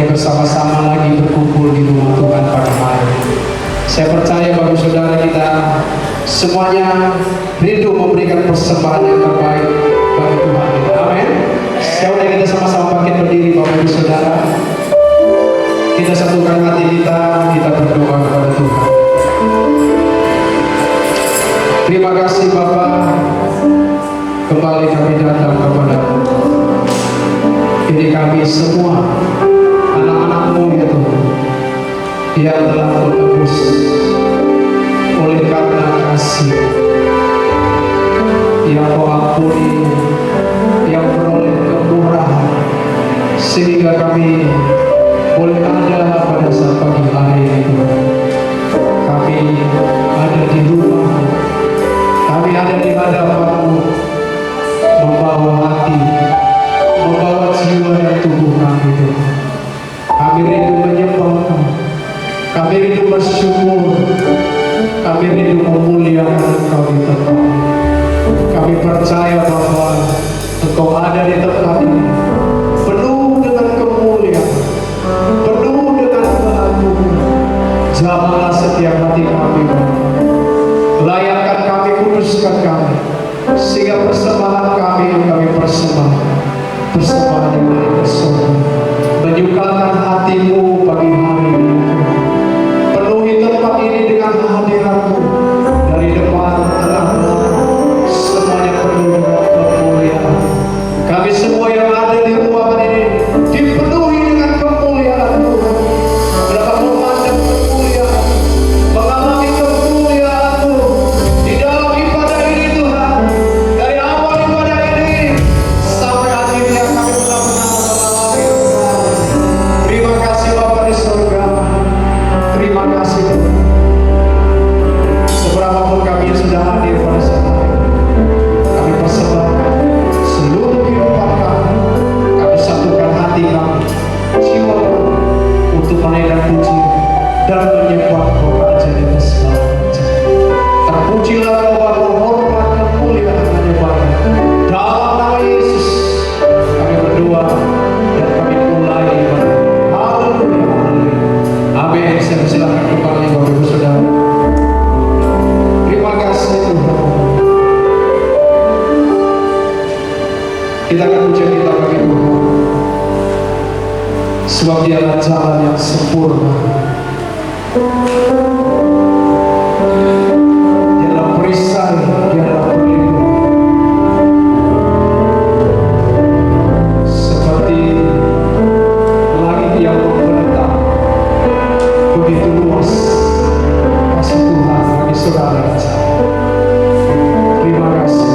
bersama-sama lagi berkumpul di rumah Tuhan pada hari. Saya percaya Bapak Saudara kita semuanya rindu memberikan persembahan yang terbaik bagi Tuhan kita. Amin. Sekarang kita sama-sama bangkit berdiri Bapak Ibu Saudara. Kita satukan hati kita berdoa kepada Tuhan. Terima kasih Bapak, kembali kami datang kepada-Mu. Ini kami semua anak-anak-Mu ya Tuhan, yang telah menebus oleh karena kasih yang Kau ampuni, yang beroleh kemurahan, sehingga kami boleh ada pada saat pagi hari itu. Kami ada di rumah, kami ada di hadapan-Mu, membawa hati, membawa jiwa dan tubuh kami Tuhan. Kami rindu menyembah-Mu, kami rindu bersyukur, kami rindu memuliakan Engkau di tempat ini. Kami percaya bahwa Engkau ada di tempat ini, penuh dengan kemuliaan, penuh dengan keagungan. Jamahlah setiap hati kami, layakkan kami, kuduskan kami, sehingga persembahan kami yang kami persembahkan, persembahan yang dari surga, menyukakan hati-Mu pagi hari ini. Penuhi tempat ini dengan hadirat-Mu, dari depan, tengah, belakang, semuanya penuh dengan kemuliaan. Kami semua yang ada di ruangan ini dipenuhi dengan kemuliaan Tuhan. Dapat memandang kemuliaan, mengalami kemuliaan-Mu di dalam ibadah ini Tuhan. Dari awal ibadah ini sampai akhirnya kami benar-benar mengalami Tuhan. Terima kasih Bapa di surga. Terima kasih Tuhan. Seberapapun kami yang sudah hadir pada saat ini, kami persembahkan seluruh kehidupan kami. Kami satukan hati kami, jiwa kami, untuk menaikkan puji dan menyembah Kau Raja di atas segala raja. Terpujilah Kau Bapa, hormat dan mulia dan menyembah. Dalam nama Yesus kami berdoa dan kami mulai ibadah. Haleluya, haleluya. Amin. Saya persilakan kembali Bapak Ibu Saudara. Terima kasih Tuhan. Kita akan pujian kita bagi Tuhan, sebab Dialah jalan yang sempurna, Dialah perisai, Dialah pelindung. Seperti langit yang membentang, begitu luas kasih Tuhan bagi saudara dan saya. Terima kasih.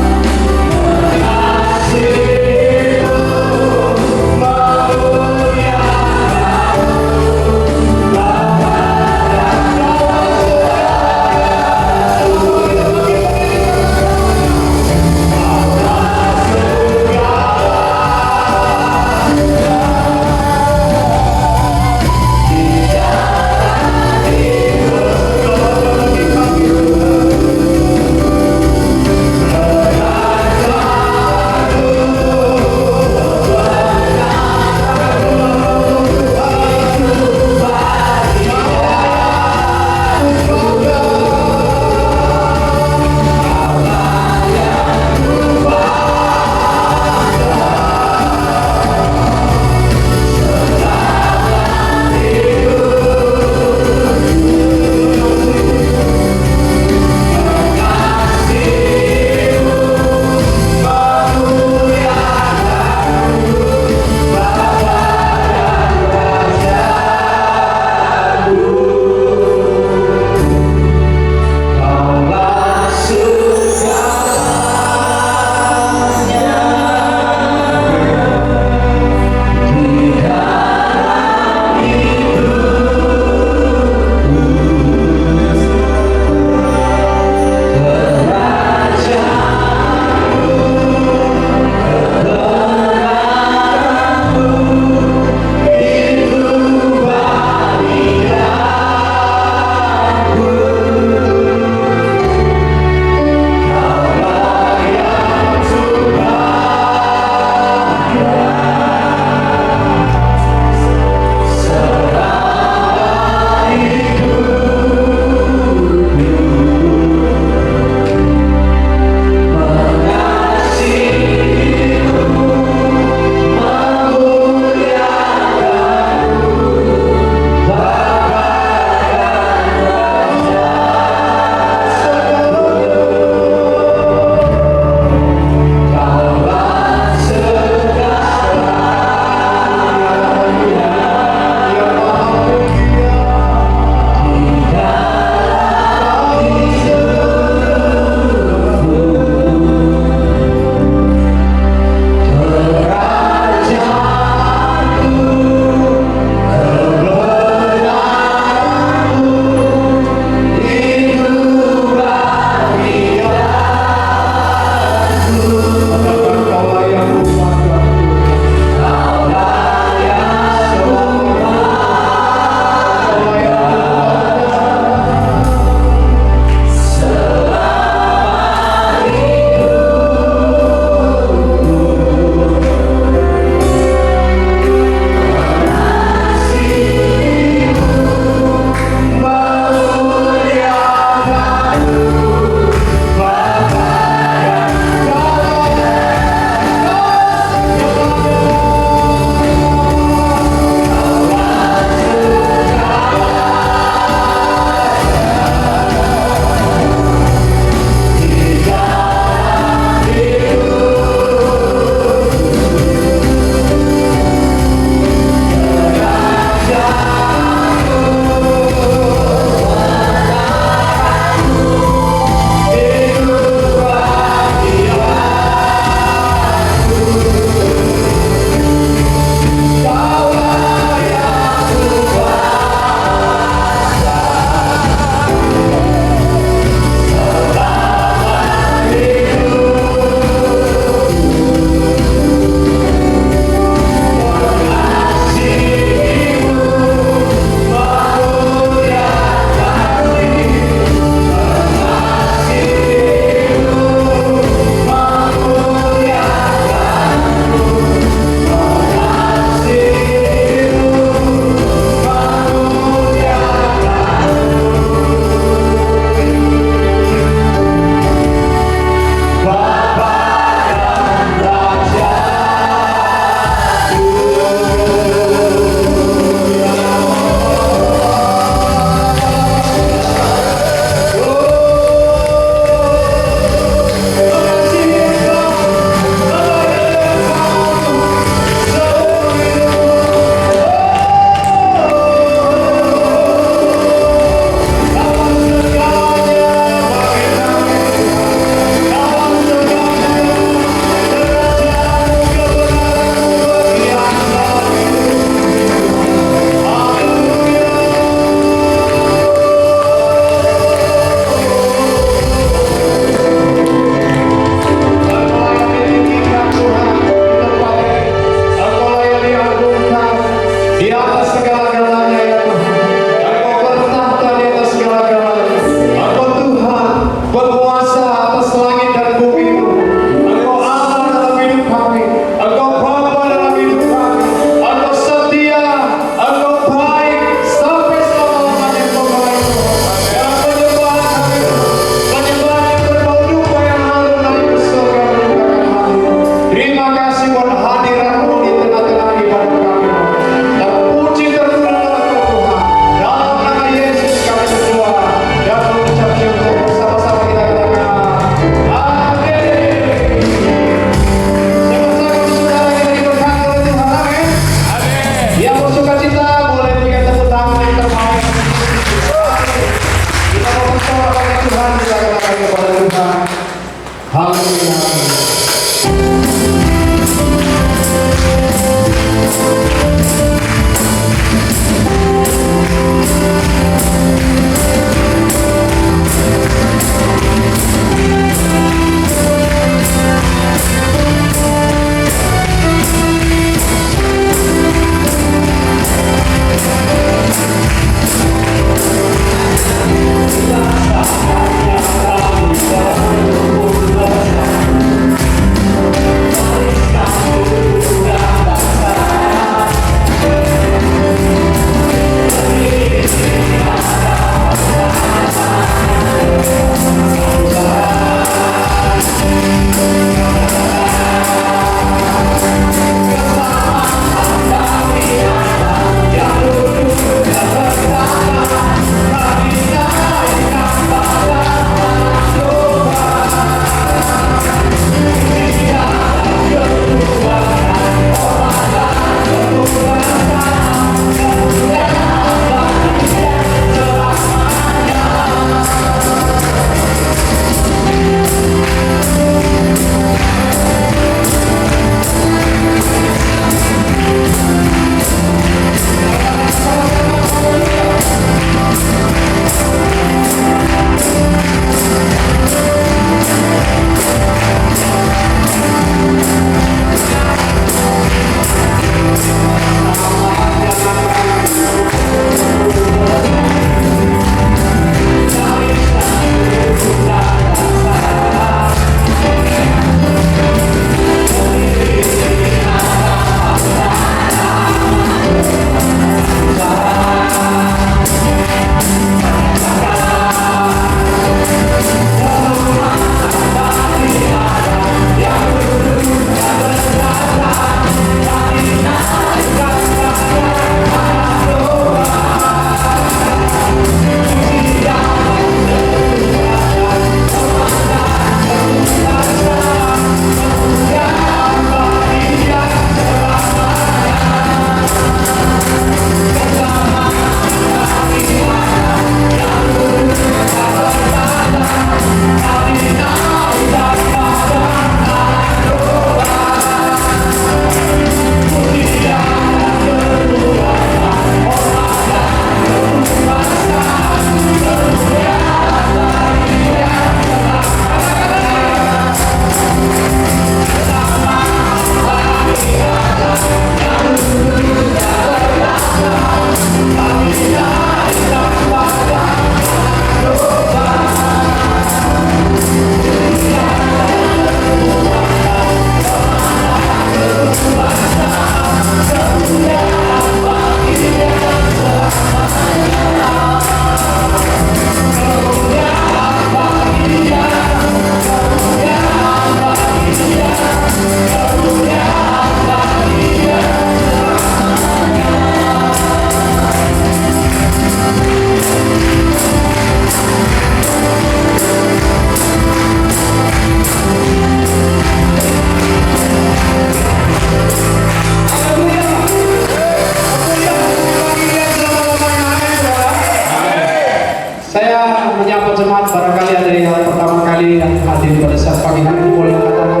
Saya menyapa jemaat, barangkali ada yang pertama kali yang hadir pada saat pagi hari ini, boleh katakan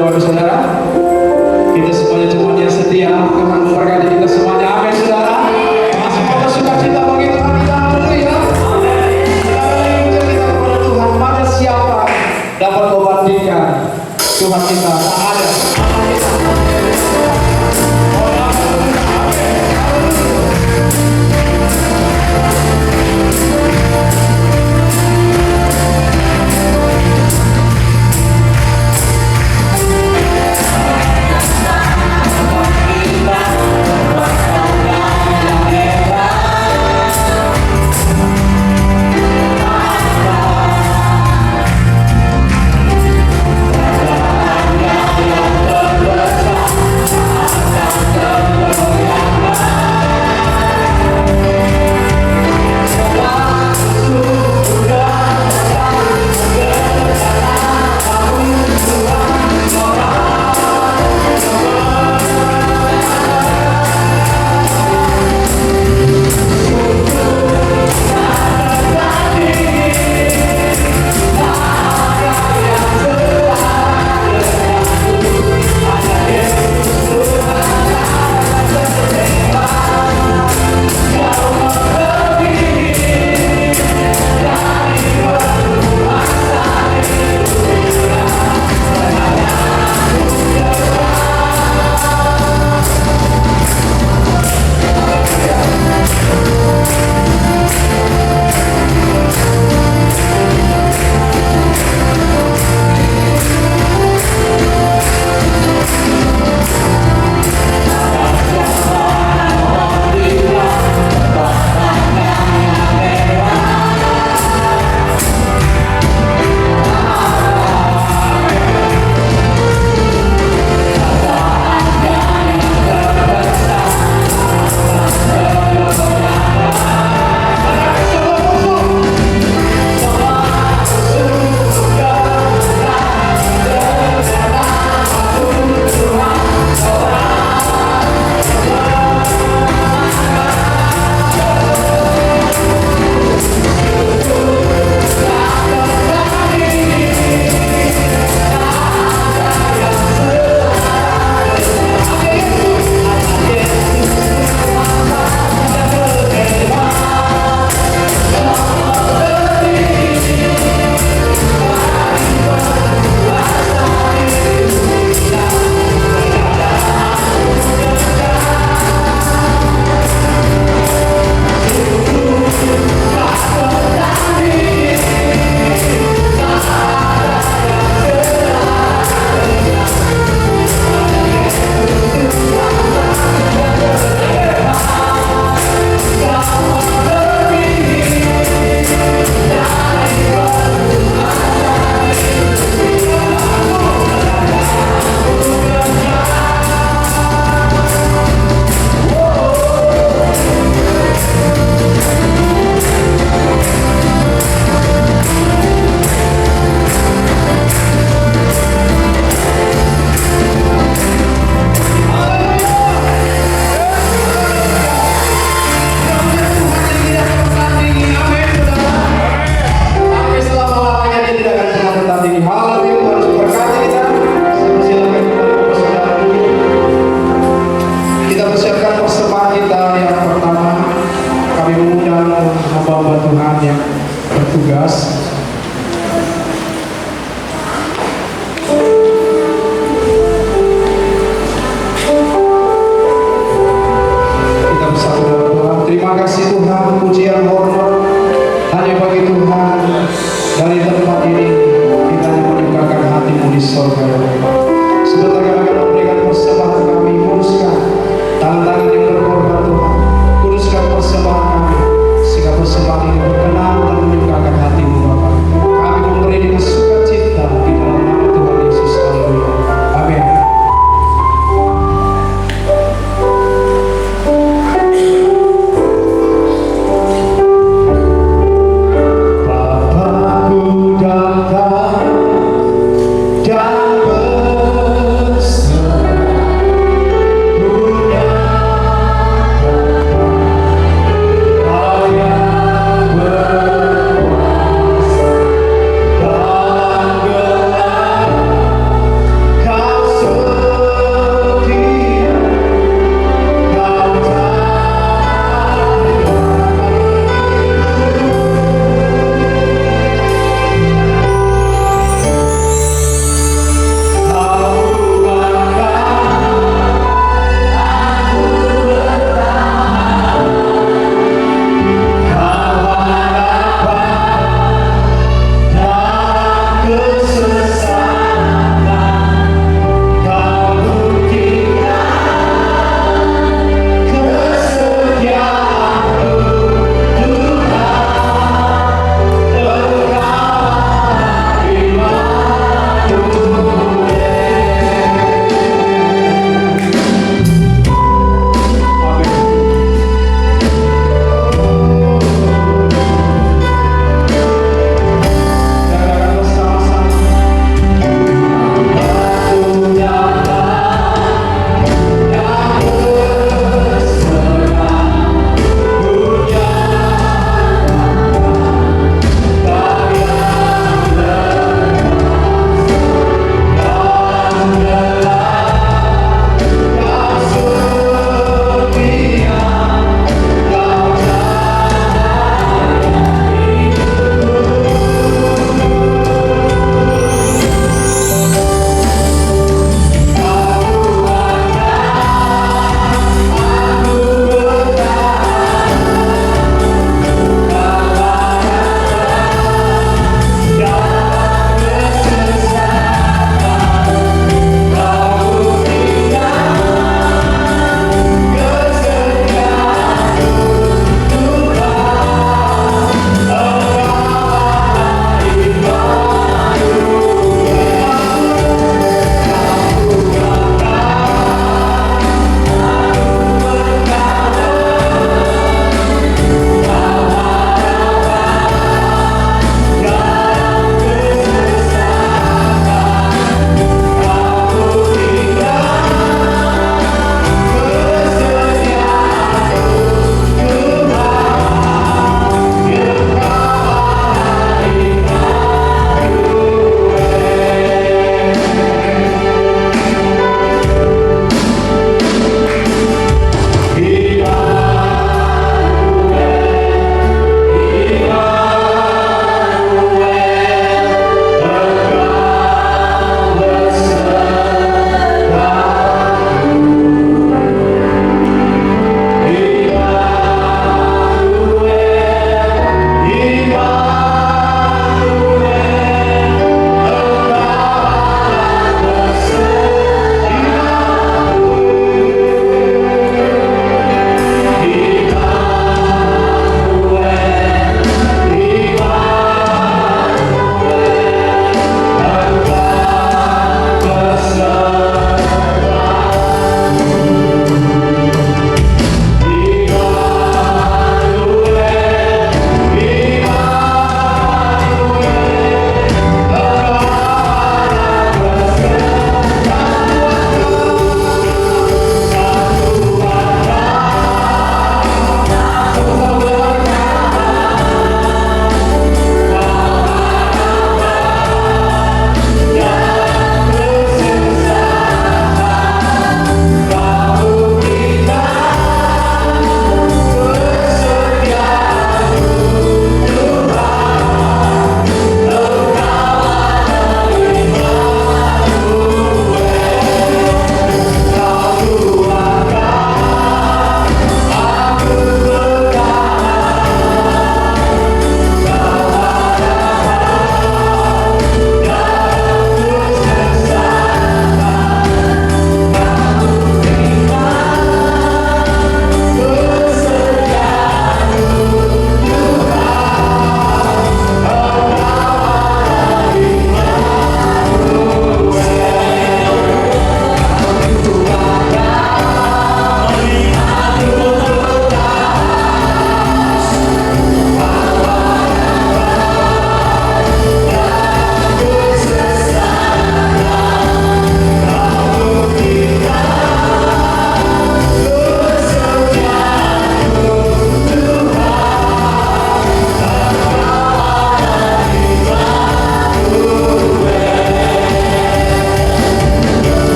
Bapak saudara, kita semuanya jemaat yang setia, Tuhan memberkati kita semuanya. Amin saudara. Masih pada sukacita bagi Tuhan kita, haleluya. Kita kepada Tuhan, mana siapa dapat membandingkan Tuhan kita? Tak ada. Yeah.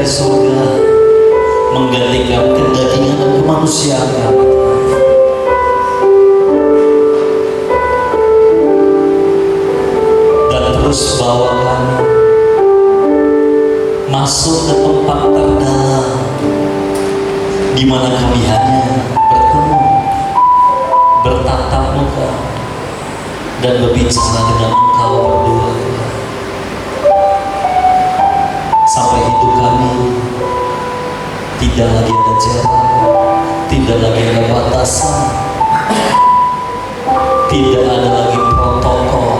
surga, menggantikan kedagingan dan kemanusiaan kami. Dan terus bawa kami masuk ke tempat terdalam, di mana kami hanya bertemu, bertatap muka, dan berbicara dengan Engkau berdua, sampai hidup kami tidak lagi ada jarak, tidak lagi ada batasan, tidak ada lagi protokol.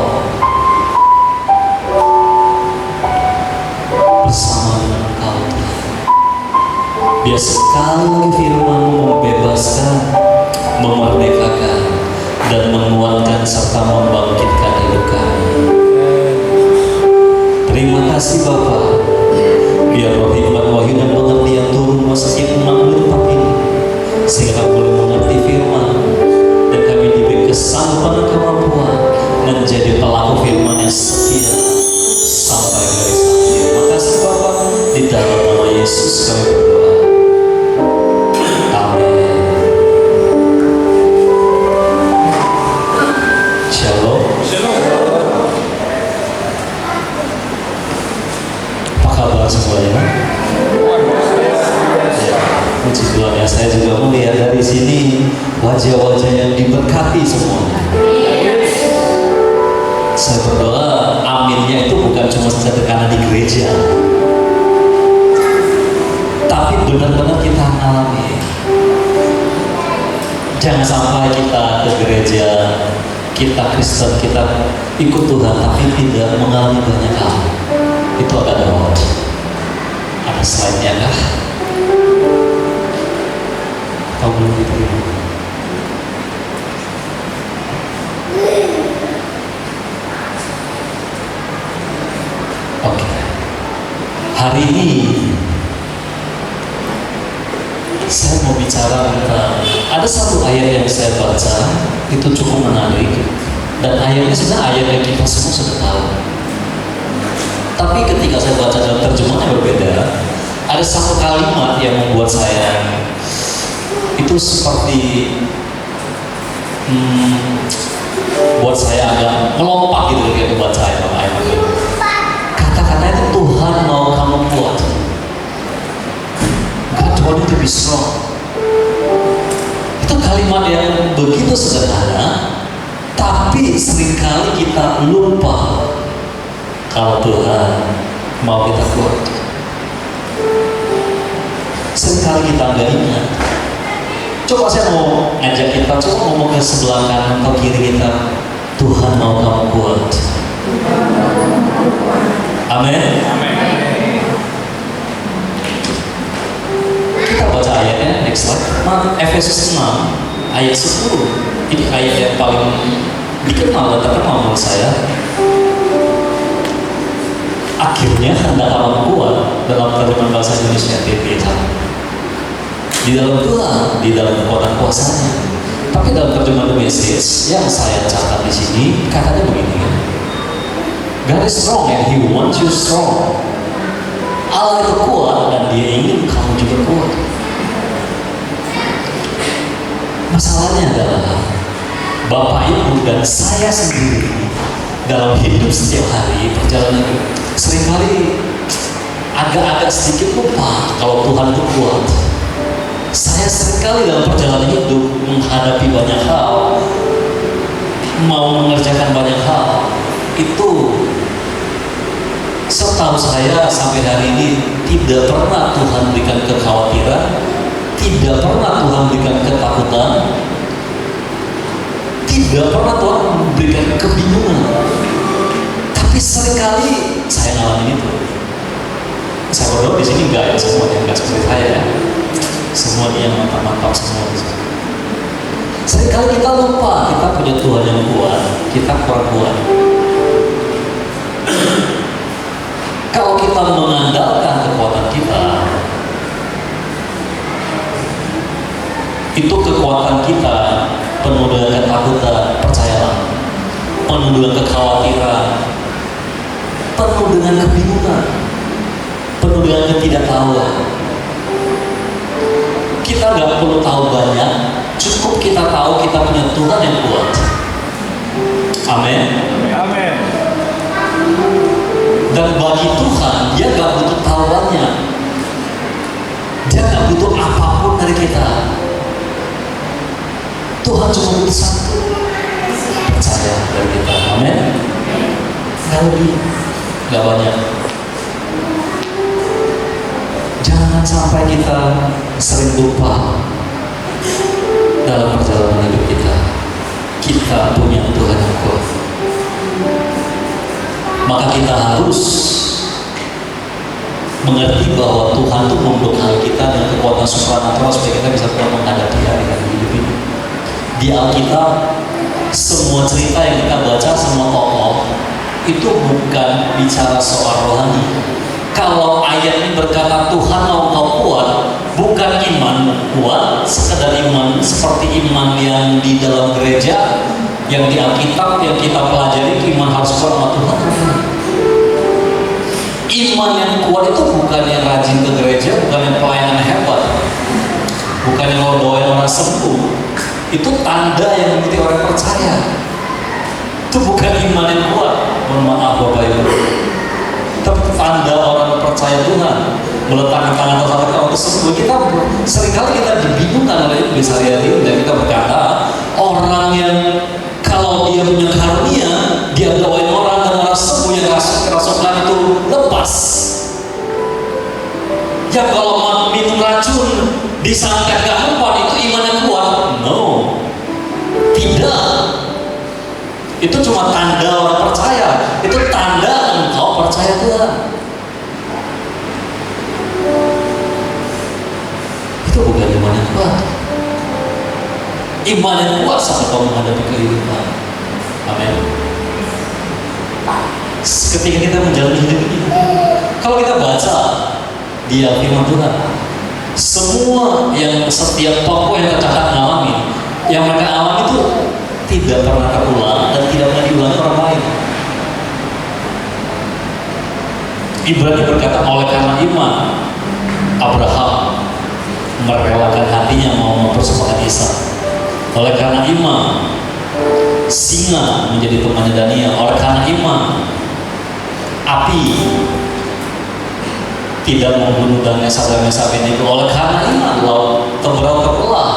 Bersama dengan Engkau, biar sekali lagi firman-Mu membebaskan, memerdekakan, dan menguatkan serta membangkitkan hidup kami. Terima kasih Bapa, biar roh hikmat, wahyu dan pengertian turun setiap mengambil tempat ini, sehingga kami boleh mengerti firman, dan kami diberi kesanggupan dan kemampuan menjadi pelaku firman yang setia sampai garis akhir. Terima kasih Bapa, di dalam nama Yesus kami berdoa. Amin. Shalom. Apa kabar semuanya? Puji Tuhan ya, saya juga melihat dari sini wajah-wajah yang diberkati semuanya. Saya berdoa aminnya itu bukan cuma sederhana di gereja, tapi benar-benar kita alami. Jangan sampai kita ke gereja, kita Kristen, kita ikut Tuhan, tapi tidak mengalami banyak hal. Itu agak gawat. Ada slide-nya kah? Tahu belum diterima? Oke. Hari ini saya mau bicara tentang ada satu ayat yang saya baca, itu cukup menarik, dan ayatnya sebenarnya ayat yang kita semua sudah tahu. Tapi ketika saya baca dalam terjemahan yang berbeda, ada satu kalimat yang membuat saya itu seperti buat saya agak melompat gitu ketika baca ayat itu. Kata-katanya itu, Tuhan mau kamu kuat. God want you to be strong. Itu kalimat yang begitu sederhana, tapi seringkali kita lupa kalau Tuhan mau kita kuat. Seringkali kita nggak ingat. Coba saya mau ngajak kita, coba ngomong ke sebelah kanan atau kiri kita, Tuhan mau kamu kuat. Amin. Kita baca ayatnya, next slide. Efesus 6 ayat 10. Ini ayat yang paling dikenal dan terkenal menurut saya. Akhirnya hendak kamu kuat, dalam terjemahan bahasa Indonesia TPH. Di dalam Tuhan, di dalam kekuatan kuasanya. Tapi dalam terjemahan The Message yang saya catat di sini, katanya begini: God is strong and He wants you strong. Allah itu kuat dan Dia ingin kamu juga kuat. Masalahnya adalah Bapak Ibu dan saya sendiri dalam hidup setiap hari perjalanan seringkali agak-agak sedikit lupa kalau Tuhan itu kuat. Saya seringkali dalam perjalanan hidup menghadapi banyak hal, mau mengerjakan banyak hal, itu setahu saya sampai hari ini tidak pernah Tuhan berikan kekhawatiran, tidak pernah Tuhan berikan ketakutan, tidak pernah Tuhan memberikan kebingungan. Tapi seringkali saya ngalamin itu. Saya berdoa di sini enggak ya, semuanya enggak seperti saya ya. Semua yang mantap-mantap semua. Seringkali kita lupa kita punya Tuhan yang kuat, kita kurang kuat. Kalau kita mengandalkan kekuatan kita, itu kekuatan kita penuh dengan ketakutan, percayalah, penuh dengan kekhawatiran, penuh dengan kebingungan. penuh dengan ketidaktahuan. Kita nggak perlu tahu banyak, cukup kita tahu kita punya Tuhan yang kuat. Amin. Amin. Dan bagi Tuhan, dia nggak butuh tahuannya. Dia nggak butuh apapun dari kita. Tuhan cuma butuh satu, percaya dari kita. Amin. Nggak lebih, nggak banyak. Jangan sampai kita sering lupa dalam perjalanan hidup kita. Kita punya Tuhan yang kuat. Maka kita harus mengerti bahwa Tuhan itu membekali kita dengan kekuatan supranatural supaya kita bisa kuat menghadapi hari-hari hidup ini. Di Alkitab, semua cerita yang kita baca, semua tokoh itu bukan bicara soal rohani. Kalau ayat ini berkata Tuhan mau kau kuat, bukan iman kuat, sekedar iman seperti iman yang di dalam gereja, yang di Alkitab, yang kita pelajari, iman harus kuat sama Tuhan. Iman yang kuat itu bukan yang rajin ke gereja, bukan yang pelayanan hebat, bukan yang mau doain orang sembuh. Itu tanda yang mengikuti orang percaya. Itu bukan iman yang kuat. Mohon maaf Bapak Ibu. Tapi tanda orang percaya Tuhan, meletakkan tangan sampai orang sembuh. Kita seringkali kita dibingungkan oleh iblis hari-hari, dan kita berkata orang yang kalau dia punya karunia, dia doain orang dan orang sembuh, yang kerasukan itu lepas. Ya kalau minum racun disantet gak mempan, itu iman yang kuat? No, tidak. Itu cuma tanda orang percaya. Itu tanda engkau percaya Tuhan. Itu bukan iman yang kuat. Iman yang kuat saat kau menghadapi kehidupan. Amin. Ketika kita menjalani hidup ini, kalau kita baca di firman Tuhan, semua yang setiap tokoh yang tercatat mengalami, yang mereka alami itu tidak pernah terulang dan tidak pernah diulangi orang lain. Ibrani berkata, oleh karena iman Abraham merelakan hatinya mau mempersembahkan Ishak. Oleh karena iman singa menjadi temannya Daniel. Oleh karena iman api tidak membunuh dan Mesak dan Abednego. Oleh karena iman laut Teberau terbelah.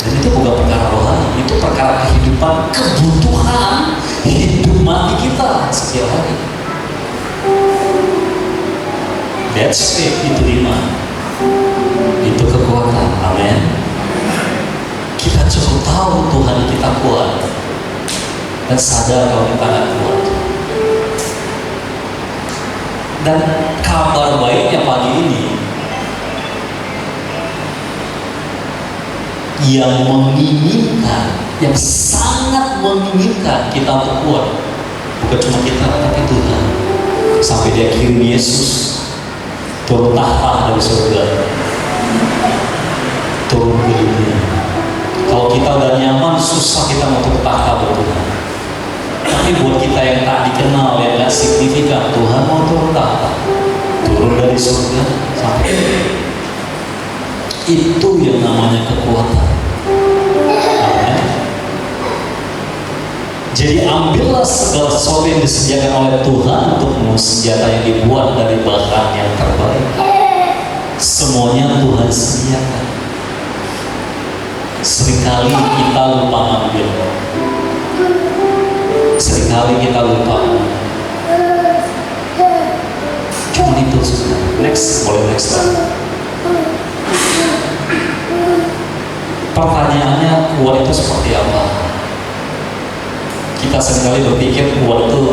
Dan itu bukan perkara rohani, itu perkara kehidupan, kebutuhan hidup mati kita setiap hari. That's faith, itu iman, itu kekuatan. Amin. Kita cukup tahu Tuhan kita kuat dan sadar kalau kita nggak kuat. Dan kabar baiknya pagi ini, yang menginginkan, yang sangat menginginkan kita untuk kuat, bukan cuma kita, tapi Tuhan. Sampai dia kirim Yesus turun tahta dari surga, turun ke dunia. Kalau kita udah nyaman, susah kita mau turun tahta bertuhan. Tapi buat kita yang tak dikenal, yang gak signifikan, Tuhan mau turun tahta, turun dari surga sampai itu yang namanya kekuatan. Amen. Jadi ambillah segala sesuatu yang disediakan oleh Tuhan untukmu, senjata yang dibuat dari bahan yang terbaik. Semuanya Tuhan sediakan. Seringkali kita lupa ambil. Seringkali kita lupa. Cuma itu sudah. Next, boleh next slide. Pertanyaannya, kuat itu seperti apa? Kita seringkali berpikir kuat itu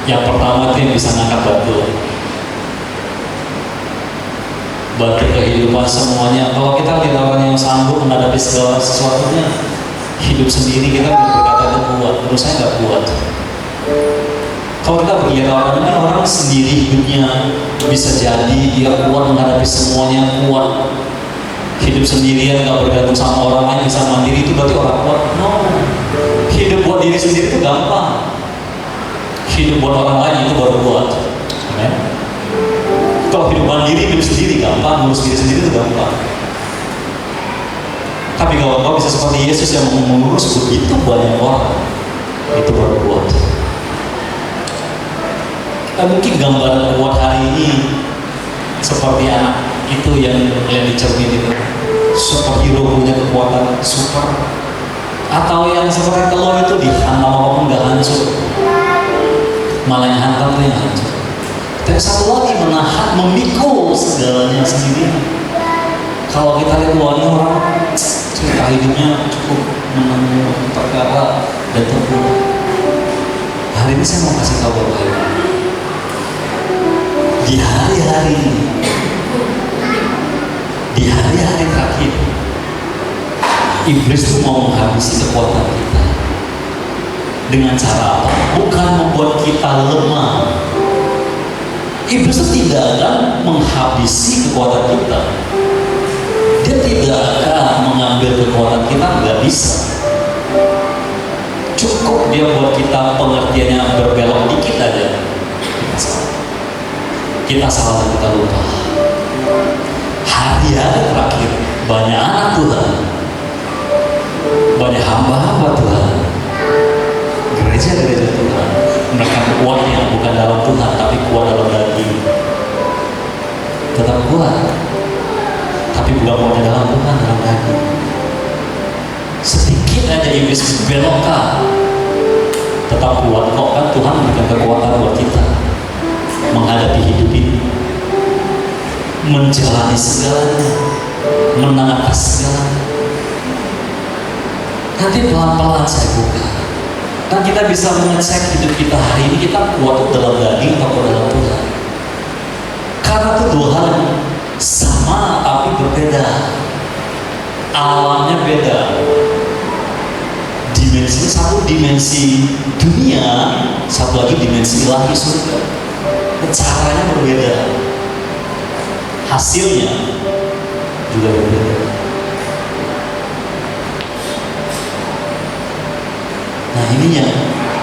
yang pertama itu yang bisa ngangkat batu. Batu kehidupan semuanya. Kalau kita lihat orang yang sanggup menghadapi segala sesuatunya, hidup sendiri, kita berkata itu kuat. Menurut saya nggak kuat. Kalau kita berlihat orang ini, orang sendiri hidupnya bisa jadi dia kuat menghadapi semuanya, kuat hidup sendirian, nggak bergantung sama orang lain, bisa mandiri, itu berarti orang kuat. No, hidup buat diri sendiri itu gampang. Hidup buat orang lain itu baru buat. Amen. Kalau hidup mandiri, hidup sendiri gampang, ngurus diri sendiri itu gampang. Tapi kalau kau bisa seperti Yesus yang mengurus begitu banyak orang, itu baru buat. Mungkin gambaran buat hari ini seperti anak itu yang di cermin itu, superhero punya kekuatan super, atau yang seperti telur itu dihantam apapun nggak hancur, malah yang hantam itu yang hancur. Dan satu lagi menahan, memikul segalanya sendiri. Kalau kita lihat luarnya orang cerita hidupnya cukup menanggung perkara dan terpuruk. Hari ini saya mau kasih tahu Bapak Ibu, di hari-hari ini, di hari-hari terakhir, iblis itu mau menghabisi kekuatan kita. Dengan cara apa? Bukan membuat kita lemah. Iblis itu tidak akan menghabisi kekuatan kita. Dia tidak akan mengambil kekuatan kita, nggak bisa. Cukup dia buat kita pengertiannya berbelok dikit aja. Kita salah dan kita lupa. Hari-hari terakhir, banyak anak Tuhan, banyak hamba-hamba Tuhan, gereja-gereja Tuhan, mereka kuatnya bukan dalam Tuhan, tapi kuat dalam daging. Tetap kuat, tapi bukan kuatnya dalam Tuhan, dalam daging. Sedikit aja iblis belokkan, tetap kuat kok, kan Tuhan memberikan kekuatan buat kita menghadapi hidup ini, menjalani segalanya, menang atas segalanya. Nanti pelan-pelan saya buka, dan kita bisa mengecek hidup kita hari ini, kita kuat dalam daging atau dalam Tuhan. Karena itu dua hal sama tapi berbeda, alamnya beda. Dimensinya satu dimensi dunia, satu lagi dimensi ilahi surga. Caranya berbeda, hasilnya juga berbeda. Nah ini yang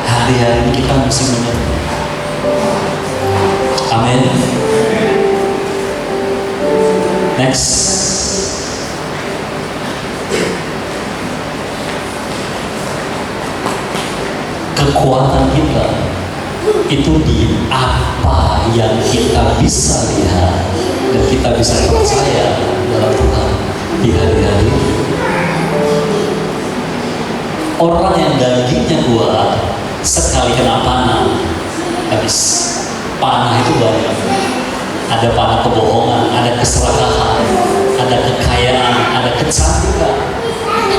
hari-hari ini kita mesti mengerti. Amin. Next. Kekuatan kita itu di apa yang kita bisa lihat dan kita bisa percaya dalam Tuhan di hari-hari. Orang yang dagingnya kuat sekali kena panah habis. Panah itu banyak. Ada panah kebohongan, ada keserakahan, ada kekayaan, ada kecantikan,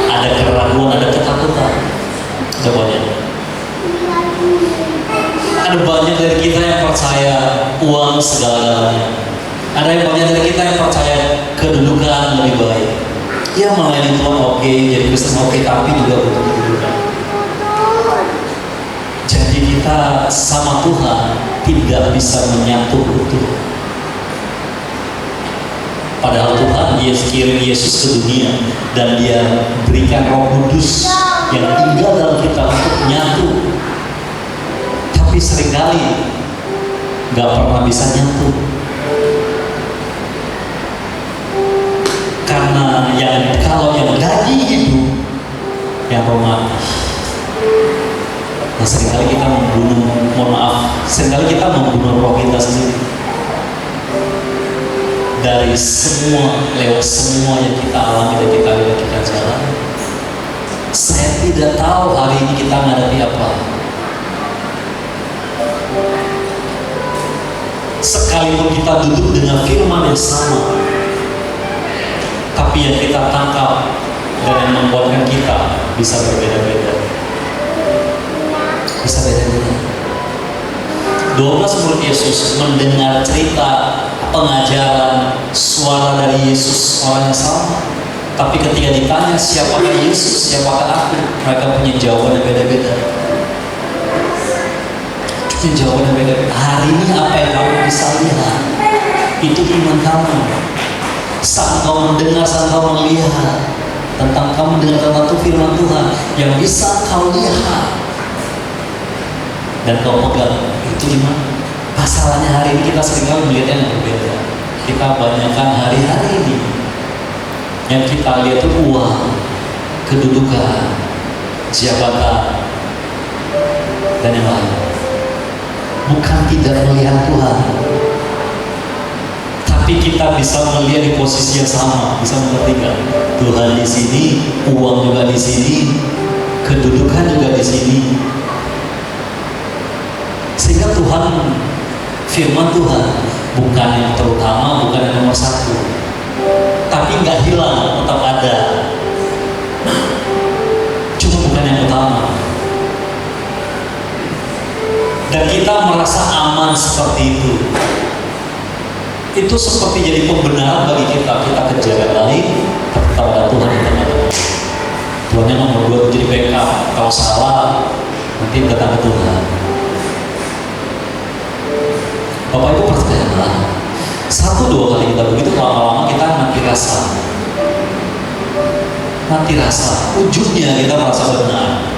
ada keraguan, ada ketakutan. Ada banyak. Ada banyak dari kita yang percaya uang segala-galanya. Ada yang banyak dari kita yang percaya kedudukan lebih baik. Ya melayani Tuhan oke, jadi Kristen oke, tapi juga butuh kedudukan. Jadi kita sama Tuhan tidak bisa menyatu utuh. Padahal Tuhan Dia kirim Yesus ke dunia dan Dia berikan Roh Kudus yang tinggal dalam kita untuk menyatu. Tapi seringkali nggak pernah bisa nyatu. Karena kalau yang daging hidup, yang roh mati. Nah seringkali kita seringkali kita membunuh roh kita sendiri. Dari lewat semua yang kita alami dan kita lihat, kita jalan. Saya tidak tahu hari ini kita menghadapi apa. Sekalipun kita duduk dengan firman yang sama, tapi yang kita tangkap dan yang membuatkan kita bisa berbeda-beda. Bisa beda-beda. 12 murid Yesus mendengar cerita pengajaran suara dari Yesus, orang yang sama. Tapi ketika ditanya siapakah Yesus, siapakah aku, mereka punya jawaban yang beda-beda. Punya jawaban yang beda-beda. Hari ini apa yang kamu bisa lihat, itu iman kamu. Saat kau mendengar, saat kau melihat tentang kamu, dengar tentang firman Tuhan yang bisa kau lihat, dan kau pegang, itu gimana? Masalahnya hari ini kita seringkali melihatnya yang berbeda. Kita banyakkan hari-hari ini yang kita lihat itu uang, kedudukan, jabatan, dan yang lain. Bukan tidak melihat Tuhan, tapi kita bisa melihat di posisi yang sama, bisa mengerti kan? Tuhan di sini, uang juga di sini, kedudukan juga di sini. Sehingga Tuhan, firman Tuhan bukan yang terutama, bukan yang nomor satu, tapi nggak hilang, tetap ada. Cuma bukan yang utama. Dan kita merasa aman seperti itu. Itu seperti jadi pembenaran bagi kita. Kita kejar yang lain, tetap ada Tuhan di tengah-tengah. Tuhan yang nomor 2 jadi backup. Kalau salah, nanti datang ke Tuhan. Bapak Ibu percayalah, 1-2 kali kita begitu, lama-lama kita nanti rasa. Ujungnya kita merasa benar.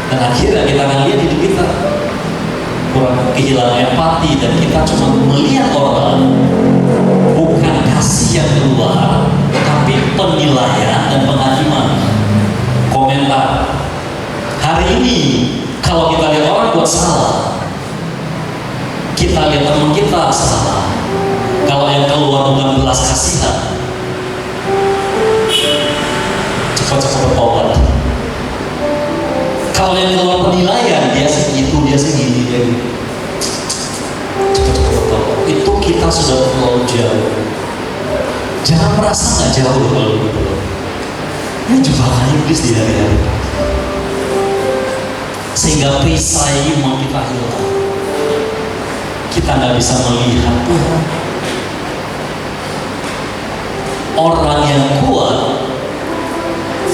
Dan akhirnya kita akan lihat hidup kita kurang, kehilangan empati, dan kita cuma melihat orang, bukan kasih yang keluar, tapi penilaian dan penghakiman, komentar. Hari ini kalau kita lihat orang buat salah, kita lihat teman kita salah, kalau yang keluar bukan belas kasihan, cepat-cepat bertobat. Kalau yang keluar penilaian, dia segitu, dia segini, dia gitu, cepat-cepat bertobat. Itu kita sudah terlalu jauh. Jangan merasa nggak jauh kalau begitu. Ini jebakan iblis di hari-hari, sehingga perisai mau kita hilang. Kita nggak bisa melihat Tuhan. Orang yang kuat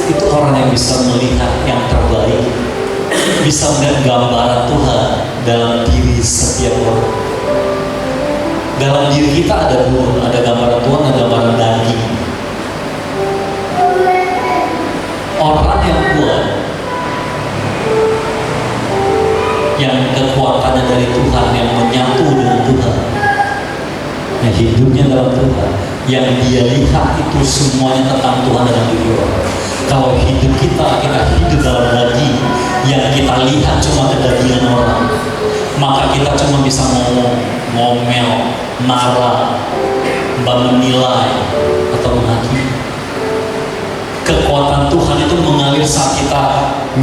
itu orang yang bisa melihat yang terbaik, bisa melihat gambaran Tuhan dalam diri setiap orang. Dalam diri kita ada dua, ada gambaran Tuhan, ada gambaran daging. Orang yang kuat, yang kekuatannya dari Tuhan, yang menyatu dengan Tuhan, yang hidupnya dalam Tuhan, yang dia lihat itu semuanya tentang Tuhan dalam diri orang. Kalau hidup kita hidup dalam daging, yang kita lihat cuma kedagingan orang, maka kita cuma bisa ngomel, marah, menilai, atau menghakimi. Kekuatan Tuhan itu mengalir saat kita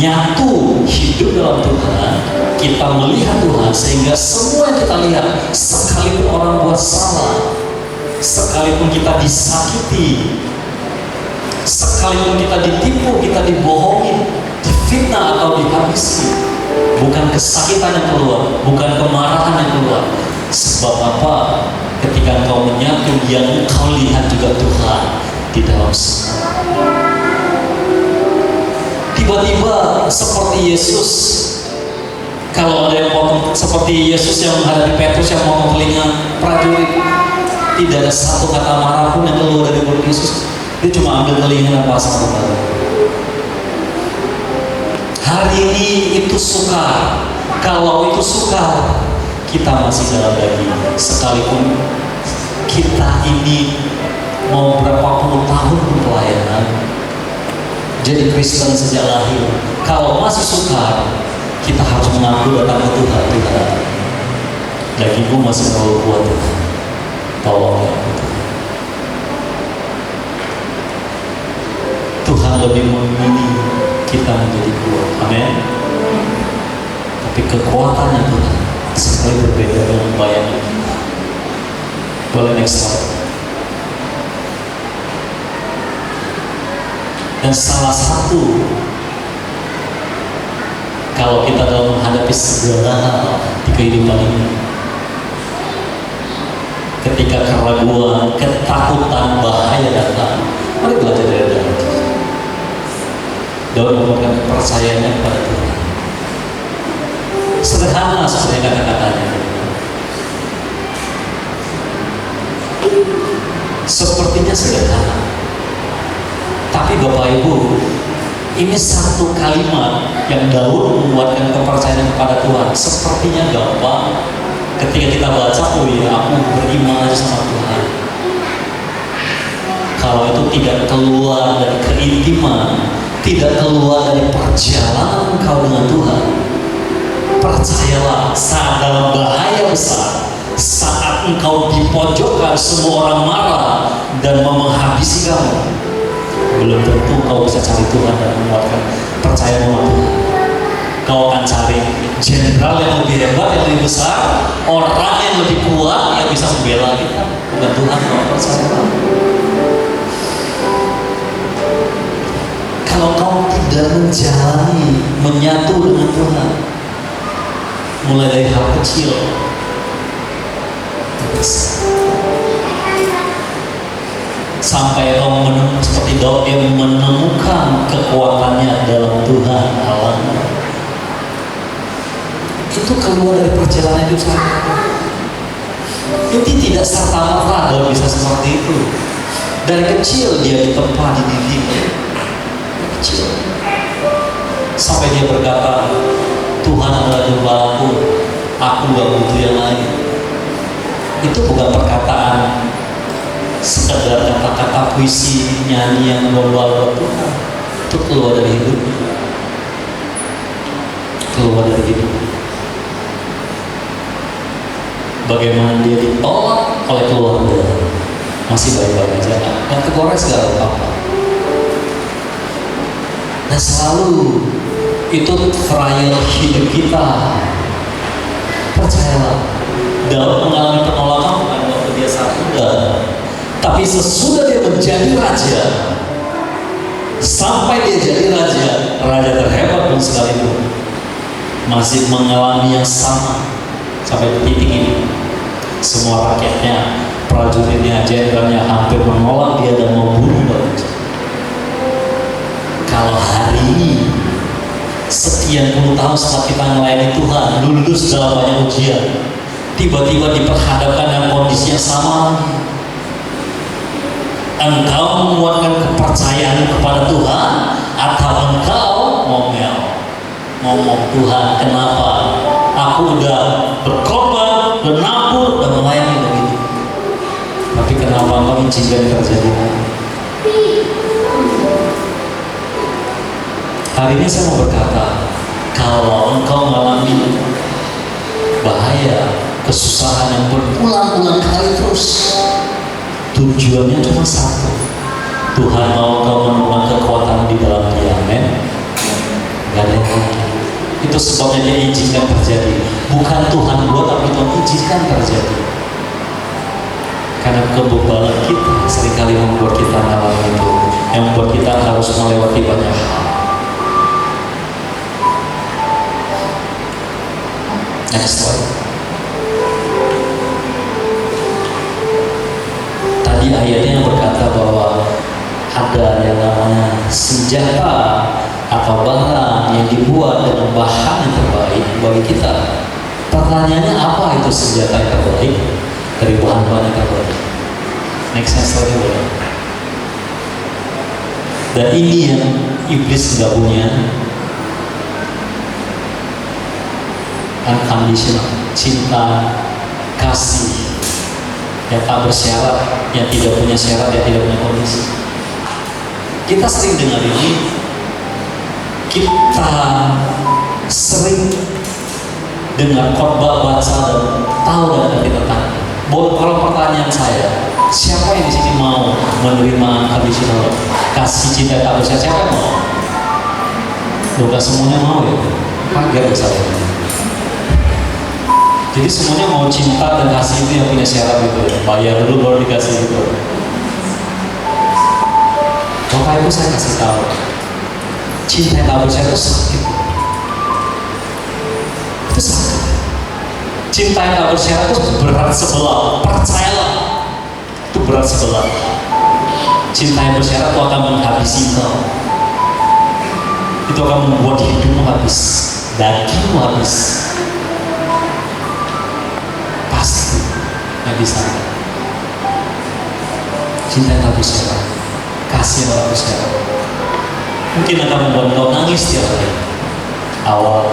nyatu hidup dalam Tuhan, kita melihat Tuhan, sehingga semua yang kita lihat, sekalipun orang buat salah, sekalipun kita disakiti, sekalipun kita ditipu, kita dibohongi, difitnah atau dihabisi, bukan kesakitan yang keluar, bukan kemarahan yang keluar. Sebab apa? Ketika engkau menyatu, yang engkau lihat juga Tuhan di dalam semua. Tiba-tiba seperti Yesus, kalau ada yang potong, seperti Yesus yang menghadapi Petrus yang potong telinga prajurit, tidak ada satu kata marah pun yang keluar dari mulut Yesus. Dia cuma ambil telinga dan pasang kepada. Hari ini itu sukar. Kalau itu sukar, kita masih dalam daging. Sekalipun kita ini mau berapa puluh tahun pelayanan, jadi Kristen sejak lahir, kalau masih sukar, kita harus mengaku datang ke Tuhan. Tuhan, dagingku masih terlalu kuat, Tuhan. Tolong ya. Tuhan lebih memilih kita menjadi kuat. Amin. Tapi kekuatannya Tuhan sekali berbeda dengan bayangan kita. Boleh next slide. Dan salah satu, kalau kita dalam menghadapi segala hal di kehidupan ini, ketika keraguan, ketakutan, bahaya datang, mari belajar dari Daud. Daud memegang kepercayaannya kepada Tuhan. Sederhana sebenarnya kata-katanya, sepertinya sederhana, tapi Bapak Ibu, Ini satu kalimat yang Daud membuatkan kepercayaan kepada Tuhan. Sepertinya gampang ketika kita baca, oh ya aku beriman aja sama Tuhan. Kalau itu tidak keluar dari keintiman, tidak keluar dari perjalanan engkau dengan Tuhan, percayalah saat dalam bahaya besar, saat engkau dipojokkan semua orang marah dan mau menghabisi kamu, belum tentu kau bisa cari Tuhan dan menguatkan percaya sama Tuhan. Kau akan cari jenderal yang lebih hebat, yang lebih besar, orang yang lebih kuat yang bisa membela kita, bukan Tuhan. Kau percaya. Kalau kau tidak menjalani, menyatu dengan Tuhan, mulai dari hal kecil, sampai kau menemukan seperti Daud yang menemukan kekuatannya dalam Tuhan Allah. Itu keluar dari perjalanan hidup saya. Itu tidak serta-merta Daud bisa seperti itu. Dari kecil dia ditempa, dididik. Kecil. Sampai dia berkata, Tuhan adalah gembalaku, aku gak butuh yang lain. Itu bukan perkataan sekedar kata-kata puisi, nyanyian, doa Tuhan. Itu keluar dari hidup, keluar dari hidup. Bagaimana dia ditolak oleh keluarga, masih baik-baik aja, dan keluarga segala apa. Dan selalu itu trial hidup kita. Percayalah, Daud mengalami penolakan bukan waktu dia saat muda, tapi sesudah dia menjadi raja, sampai dia jadi raja terhebat pun sekalipun, masih mengalami yang sama sampai titik ini. Semua rakyatnya, prajuritnya, jenderalnya hampir menolak dia dan mau bunuh Daud. Kalau hari ini, sekian puluh tahun setelah kita melayani Tuhan, lulus dalam banyak ujian, tiba-tiba diperhadapkan dengan kondisi yang sama lagi, engkau menguatkan kepercayaan kepada Tuhan atau engkau ngomong Tuhan, kenapa aku udah berkorban, bernabur, dan melayani begitu, tapi kenapa engkau izinkan terjadi? Hari ini saya mau berkata, kalau engkau mengalami bahaya, kesusahan yang berulang-ulang kali terus, tujuannya cuma satu. Tuhan mau engkau menemukan kekuatan di dalam Dia, amin. Gak ada yang lain. Itu sebabnya Dia izinkan terjadi. Bukan Tuhan buat, tapi Tuhan izinkan terjadi. Karena kebebalan kita seringkali membuat kita mengalami itu, yang membuat kita harus melewati banyak hal. Next slide. Tadi ayatnya yang berkata bahwa ada yang namanya senjata atau barang yang dibuat dengan bahan yang terbaik bagi kita. Pertanyaannya, apa itu senjata yang terbaik dari bahan-bahan yang terbaik? Next slide boleh. Dan ini yang iblis nggak punya. Unconditional, cinta, kasih yang tak bersyarat, yang tidak punya syarat, yang tidak punya kondisi. Kita sering dengar ini, kita sering dengar khotbah, baca, dan tahu dan kita tanya. Kalau pertanyaan saya, siapa yang di sini mau menerima unconditional kasih cinta tak bersyarat? Siapa yang mau? Bukan semuanya mau ya, kaget saya. Jadi semuanya mau cinta dan kasih itu yang punya syarat gitu ya. Bayar dulu baru dikasih gitu. Bapak Ibu saya kasih tahu, cinta yang tak bersyarat itu sakit. Itu sakit. Cinta yang tak bersyarat itu berat sebelah. Percayalah, itu berat sebelah. Cinta yang bersyarat itu akan menghabisi kau. Itu akan membuat hidupmu habis, dagingmu habis. Pasti nggak bisa. Cinta yang tak bersyarat, kasih yang tak bersyarat. Mungkin akan membuat engkau nangis tiap hari. Awal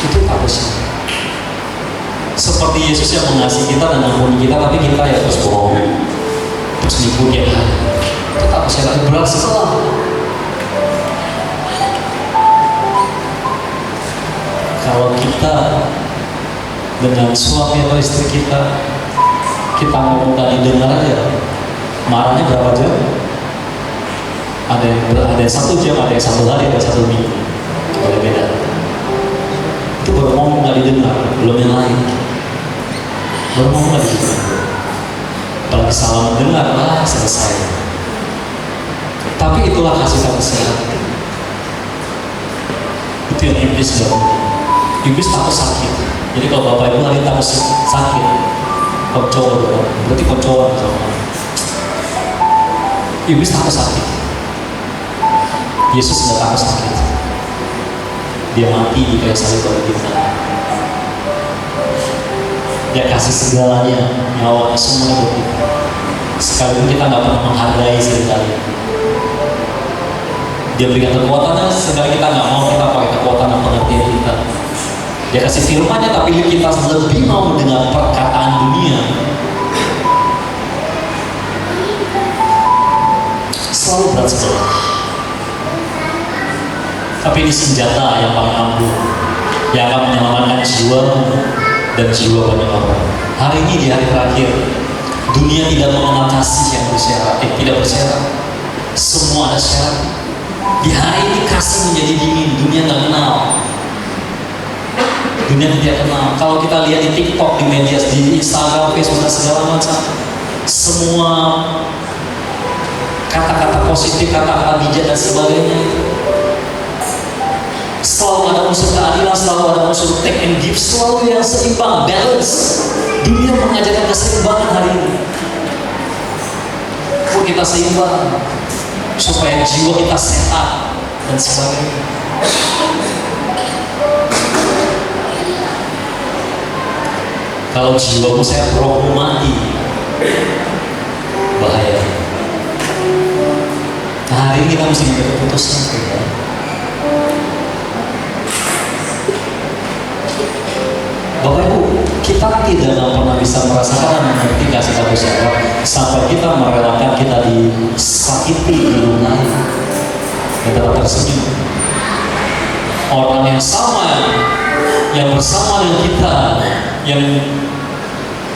itu takutnya. Seperti Yesus yang mengasihi kita dan mengampuni kita, tapi kita ya terus bohong, terus nipu tiap hari. Itu takutnya berat setelah. Kalau kita dengan suami atau istri kita ngomong gak didengar aja, marahnya berapa jam? Ada yang 1 jam, ada yang 1 hari, ada yang 1 minggu. Beda-beda. Itu baru ngomong gak didengar, belum yang lain. Baru ngomong gak didengar. Kalau salah mendengar, selesai. Tapi itulah kasih sehat. Itu yang iblis bilang. Iblis takut sakit. Jadi kalau bapak ibu hari takut sakit, kocok dong. Berarti kocok sama. Iblis takut sakit. Yesus nggak takut sakit. Dia mati di kayu salib bagi kita. Dia kasih segalanya, nyawanya semuanya buat kita. Sekalipun kita nggak pernah menghargai seringkali. Dia berikan kekuatannya, seringkali kita nggak mau, kita pakai kekuatan dan pengertian kita. Dia kasih firman-Nya, tapi kita lebih mau mendengar perkataan dunia. Selalu berat sebelah. Tapi ini senjata yang paling ampuh, yang akan menyelamatkan jiwa dan jiwa banyak orang. Hari ini di hari terakhir, dunia tidak mengenal kasih yang bersyarat, tidak bersyarat. Semua ada syarat. Di hari ini kasih menjadi dingin, dunia nggak kenal. Dunia tidak kenal. Kalau kita lihat di TikTok, di media, di Instagram, Facebook dan segala macam, semua kata-kata positif, kata-kata bijak dan sebagainya, selalu ada unsur keadilan, selalu ada unsur take and give, selalu yang seimbang, balance. Dunia mengajarkan keseimbangan hari ini. Kok kita seimbang supaya jiwa kita sehat dan sebagainya. Kalau jiwamu sehat, rohmu mati, bahaya. Nah, hari ini kita mesti mengambil keputusan, ya. Bapak Ibu, kita tidak pernah bisa merasakan dan mengerti kasih satu siapa sampai kita merelakan kita disakiti, dilukai, kita tersenyum. Orang yang sama, yang bersama dengan kita, yang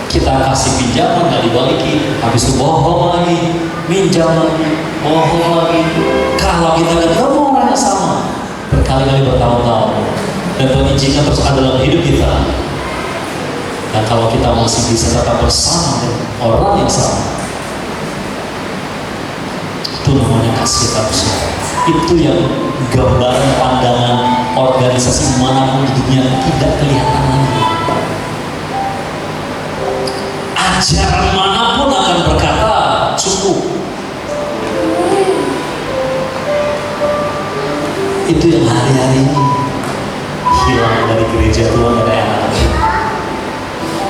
kita kasih pinjaman nggak dibalikin, habis itu bohong lagi, minjam lagi, bohong lagi. Kalau kita ketemu orang yang sama berkali-kali, bertahun-tahun, dan Tuhan izinkan terus ada dalam hidup kita. Dan kalau kita masih bisa tetap bersama dengan orang yang sama, itu namanya kasih manusia. Itu yang gambaran pandangan organisasi manapun di dunia tidak kelihatan lagi. Ajaran manapun akan berkata cukup. Itu yang hari-hari ini hilang dari gereja Tuhan dan anak-anak.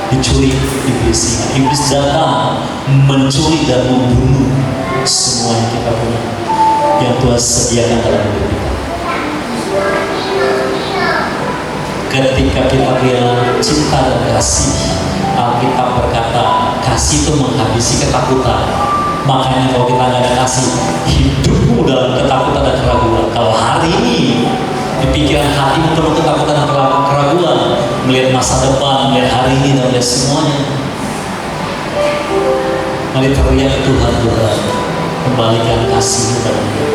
Dicuri iblis. Iblis datang mencuri dan membunuh semua yang kita punya, yang Tuhan sediakan dalam hidup kita. Ketika kita bilang cinta dan kasih, Alkitab berkata kasih itu menghabisi ketakutan. Makanya kalau kita nggak ada kasih, hidupmu dalam ketakutan dan keraguan. Kalau hari ini di pikiran hatimu penuh ketakutan dan keraguan, melihat masa depan, melihat hari ini dan melihat semuanya, mari teriak Tuhan, Tuhan kembalikan kasih-Mu dalam hidup.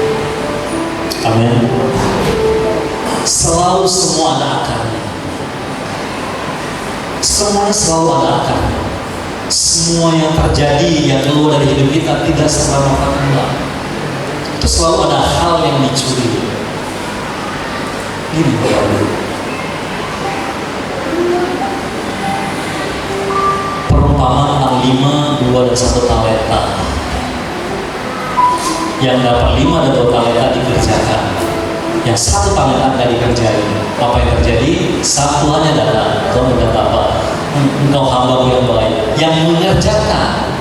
Amin. Selalu semua ada akarnya. Semuanya selalu ada akarnya. Semua yang terjadi, yang keluar dari hidup kita tidak serta-merta. Itu selalu ada hal yang dicuri. Ini Bapak-Ibu. Perumpamaan tentang 5, 2, dan 1 talenta. Yang dapat 5 dan 2 talenta dikerjakan, yang 1 talenta tidak dikerjain. Apa yang terjadi? Satuannya adalah Tuhan berkata apa? Engkau hamba-Ku yang baik, yang mengerjakan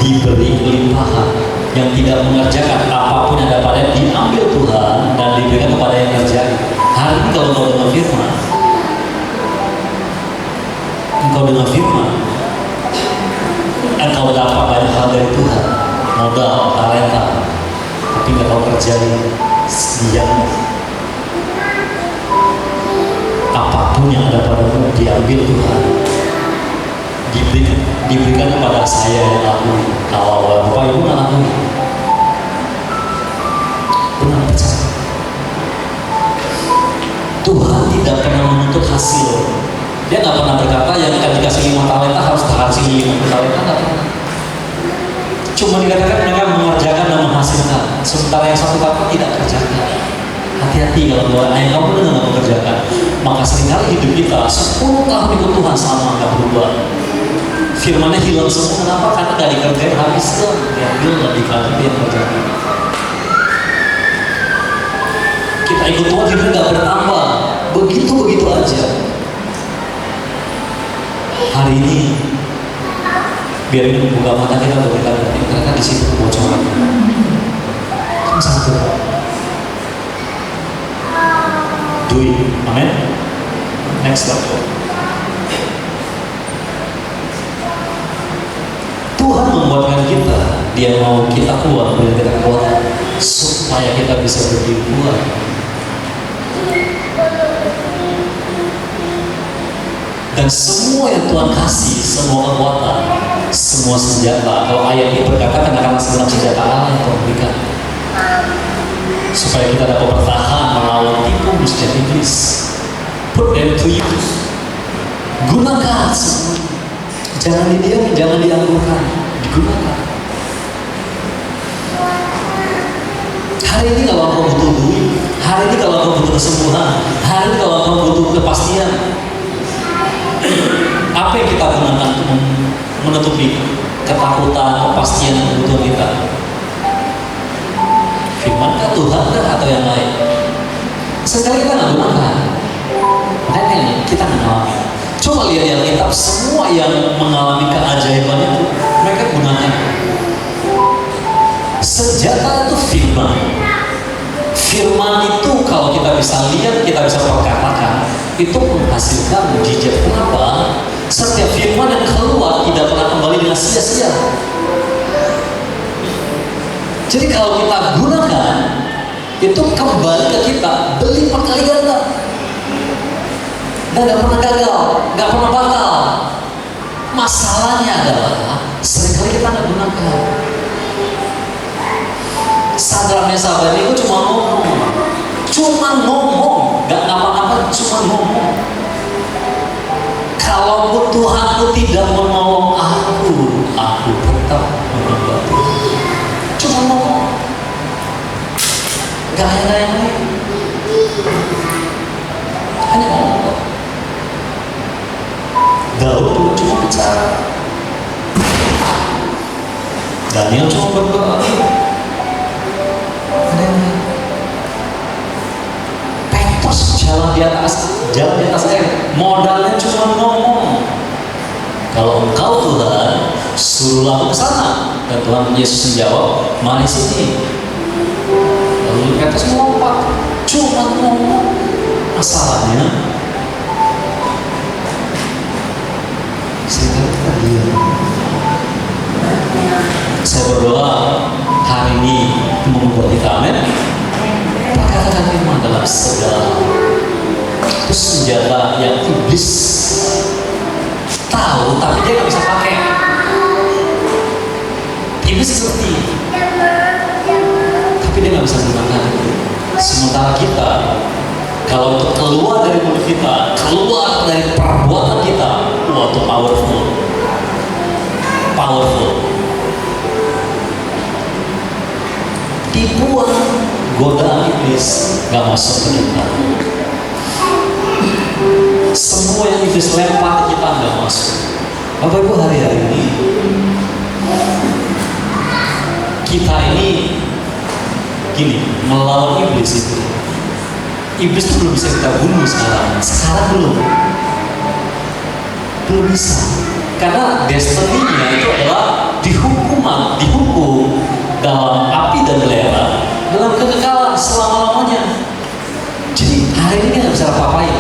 diberi kelimpahan, yang tidak mengerjakan apapun yang ada padanya diambil Tuhan dan diberikan kepada yang ngerjain. Hari ini kalau engkau dengar firman, engkau dapat banyak hal dari Tuhan, modal, talenta, tapi nggak tahu kerjain, diam. Apapun yang ada padamu diambil Tuhan, diberikan kepada saya yang aku. Kalau Bapak Ibu nggak lakuin, benar percaya. Tuhan tidak pernah menuntut hasil. Dia nggak pernah berkata yang akan dikasih 5 talenta harus kasih 5 talenta, nggak pernah. Cuma dikatakan mereka mengerjakan dan menghasilkan, sementara yang satu kata tidak kerjakan. Hati-hati kalau Tuhan ayah kamu benar nggak mengerjakan, maka seringkali hidup kita 10 tahun ikut Tuhan sama nggak berubah. Firmannya hilang semua, kenapa? Karena dari kerjaan habis kan, diambil lebih kali dia kerjakan. Kita ikut Tuhan hidup nggak bertambah, begitu aja. Hari ini biar ini buka mata kita berkata ternyata di situ kebocoran. Satu. Do it. Amen. Next level. Tuhan membuatkan kita, Dia mau kita kuat, beri kita kekuatan supaya kita bisa berdiri kuat. Dan semua yang Tuhan kasih, semua kekuatan, semua senjata. Kalau ayat ini berkata kenakanlah segenap senjata Allah yang Tuhan berikan, supaya kita dapat bertahan melawan tipu musnah iblis. Put them to use. Gunakan semua. Jangan didiam, jangan dianggukan. Digunakan. Hari ini kalau kau butuh duit, hari ini kalau kau butuh kesembuhan, hari ini kalau kau butuh kepastian, apa yang kita gunakan untuk menutupi ketakutan, kepastian, kebutuhan kita? Firman Tuhan atau yang lain? Sekali kita nggak gunakan, makanya kita nggak mengalami. Coba lihat di Alkitab, semua yang mengalami keajaiban itu mereka gunakan. Senjata itu firman. Firman itu kalau kita bisa lihat, kita bisa perkatakan, itu menghasilkan mujizat. Kenapa? Setiap firman yang keluar tidak pernah kembali dengan sia-sia. Jadi kalau kita gunakan, itu kembali ke kita berlipat kali ganda. Dan gak pernah gagal, gak pernah batal. Masalahnya adalah seringkali kita gak gunakan. Sadrak Mesabad itu cuma ngomong, gak ngapa-ngapa, cuma ngomong. Kalaupun Tuhanku tidak menolong aku tetap menyembah Tuhan. Cuma ngomong, gak ada yang lain, hanya ngomong. Daud cuma bicara, Daniel cuma berdoa. Petrus jalan di atas air, modalnya cuma ngomong. Kalau engkau Tuhan, suruhlah aku ke sana. Dan Tuhan Yesus menjawab, mari sini. Lalu Petrus melompat, cuma ngomong. Masalahnya, sekarang kita diam. Saya berdoa hari ini membuat kita, amin. Perkataan firman dalam segala itu senjata yang iblis tahu tapi dia nggak bisa pakai. Iblis seperti, tapi dia nggak bisa gunakan itu. Sementara kita, kalau itu keluar dari mulut kita, keluar dari perbuatan kita, wah itu powerful. Tipuan, godaan iblis gak masuk ke kita. Semua yang iblis lempar ke kita gak masuk. Bapak Ibu, hari-hari ini kita ini gini, melawan iblis itu. Iblis itu belum bisa kita bunuh sekarang belum bisa, karena destininya itu adalah dihukum dalam api dan belerang, dalam kekekalan selama-lamanya. Jadi hari ini nggak bisa apa-apain.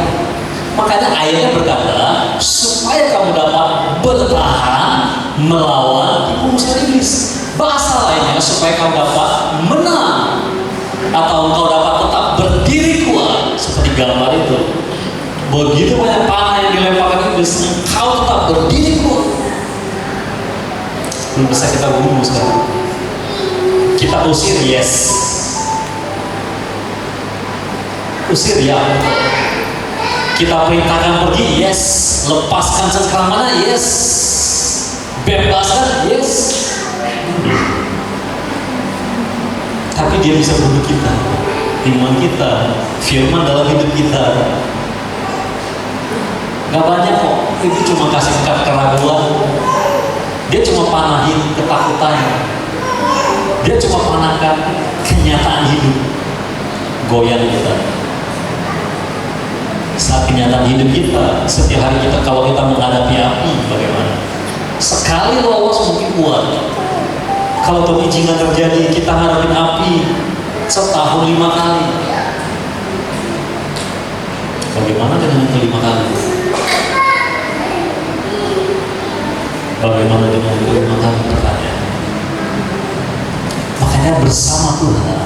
Makanya ayatnya berkata, supaya kamu dapat bertahan melawan tipu musnah iblis. Bahasa lainnya, supaya kamu dapat menang atau engkau dapat tetap berdiri kuat, seperti gambar itu. Begitu banyak panah yang dilemparkan iblis, engkau tetap berdiri kuat. Belum bisa kita bunuh sekarang. Kita usir, yes. Usir, ya. Kita perintahkan pergi, yes. Lepaskan cengkramannya, yes. Bebaskan, yes. Tapi dia bisa bunuh kita, iman kita, firman dalam hidup kita. Gak banyak kok, itu cuma kasih keraguan. Dia cuma panahin ketakutannya. Dia cuma panahkan kenyataan hidup. Goyang kita. Saat kenyataan hidup kita, setiap hari kita, kalau kita menghadapi api, bagaimana? Sekali lolos mungkin kuat. Kalau pemicingan terjadi, kita hadapin api setahun 5 kali. Bagaimana dengan yang kelima kali? Bagaimana dengan yang kelima kali? Pertanyaan. Makanya bersama Tuhan,